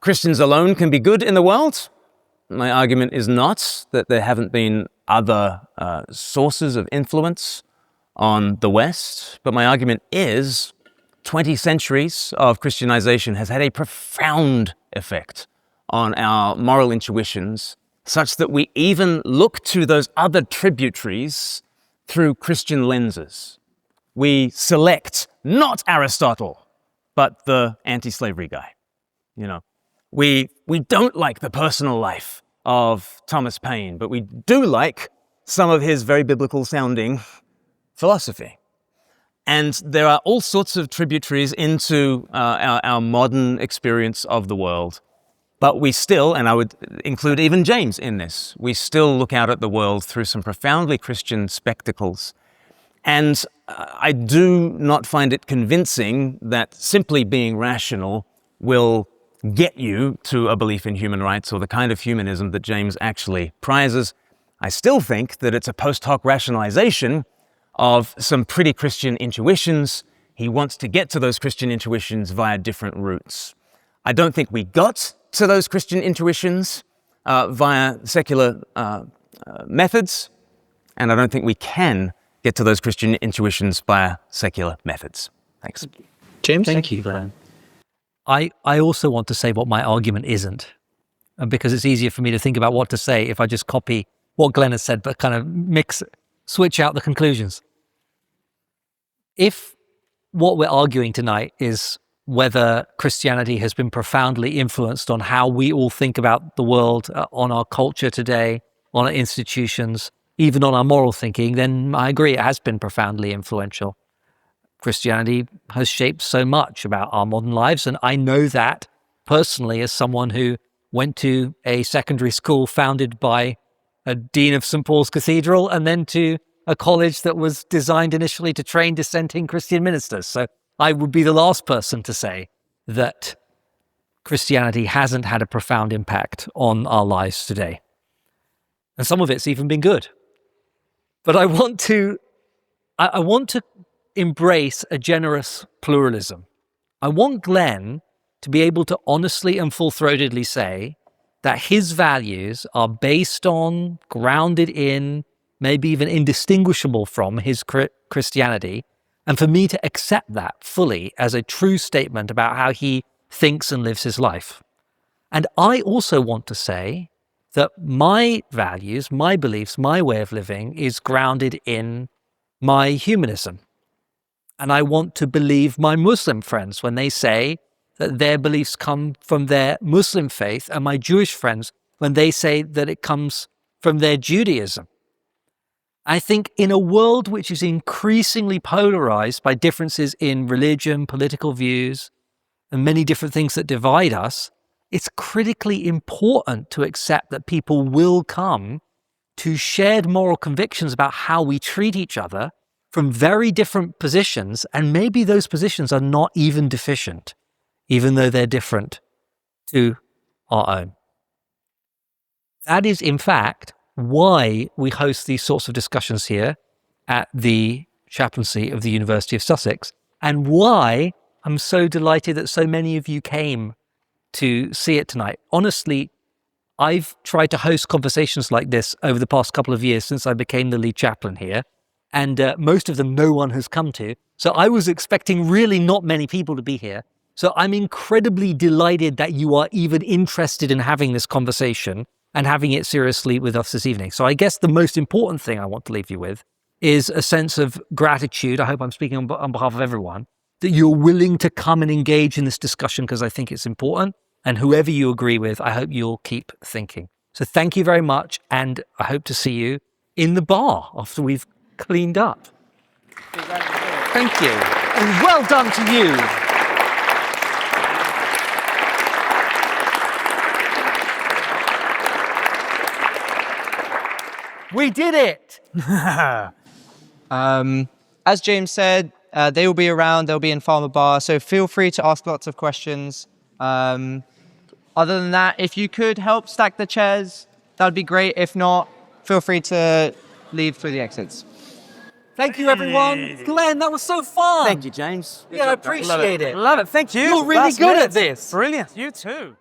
Christians alone can be good in the world. My argument is not that there haven't been other sources of influence on the West, but my argument is 20 centuries of Christianization has had a profound effect on our moral intuitions, such that we even look to those other tributaries through Christian lenses. We select not Aristotle, but the anti-slavery guy. You know, we don't like the personal life of Thomas Paine, but we do like some of his very biblical sounding philosophy. And there are all sorts of tributaries into our modern experience of the world. But we still, and I would include even James in this, we still look out at the world through some profoundly Christian spectacles. And I do not find it convincing that simply being rational will get you to a belief in human rights or the kind of humanism that James actually prizes. I still think that it's a post hoc rationalization of some pretty Christian intuitions. He wants to get to those Christian intuitions via different routes. I don't think we got to those Christian intuitions via secular methods, and I don't think we can get to those Christian intuitions via secular methods. Thanks. James? Thank you, Glenn. I also want to say what my argument isn't, because it's easier for me to think about what to say if I just copy what Glenn has said, but kind of switch out the conclusions. If what we're arguing tonight is whether Christianity has been profoundly influenced on how we all think about the world, on our culture today, on our institutions, even on our moral thinking, then I agree, it has been profoundly influential. Christianity has shaped so much about our modern lives, and I know that personally as someone who went to a secondary school founded by a dean of St. Paul's Cathedral and then to a college that was designed initially to train dissenting Christian ministers. So I would be the last person to say that Christianity hasn't had a profound impact on our lives today. And some of it's even been good. But I want to embrace a generous pluralism. I want Glenn to be able to honestly and full-throatedly say that his values are based on, grounded in, maybe even indistinguishable from his Christianity, and for me to accept that fully as a true statement about how he thinks and lives his life. And I also want to say that my values, my beliefs, my way of living is grounded in my humanism. And I want to believe my Muslim friends when they say that their beliefs come from their Muslim faith, and my Jewish friends when they say that it comes from their Judaism. I think in a world which is increasingly polarized by differences in religion, political views, and many different things that divide us, it's critically important to accept that people will come to shared moral convictions about how we treat each other from very different positions, and maybe those positions are not even deficient, even though they're different to our own. That is, in fact, why we host these sorts of discussions here at the chaplaincy of the University of Sussex, and why I'm so delighted that so many of you came to see it tonight. Honestly, I've tried to host conversations like this over the past couple of years since I became the lead chaplain here, and most of them no one has come to. So I was expecting really not many people to be here. So I'm incredibly delighted that you are even interested in having this conversation and having it seriously with us this evening. So I guess the most important thing I want to leave you with is a sense of gratitude. I hope I'm speaking on behalf of everyone, that you're willing to come and engage in this discussion because I think it's important. And whoever you agree with, I hope you'll keep thinking. So thank you very much. And I hope to see you in the bar after we've cleaned up. Thank you. And well done to you. We did it. As James said, they will be around. They'll be in Farmer Bar. So feel free to ask lots of questions. Other than that, if you could help stack the chairs, that would be great. If not, feel free to leave through the exits. Thank you, everyone. Glenn, that was so fun. Thank you, James. Yeah, I appreciate it. Love it. Thank you. You're really good at this. Brilliant. You too.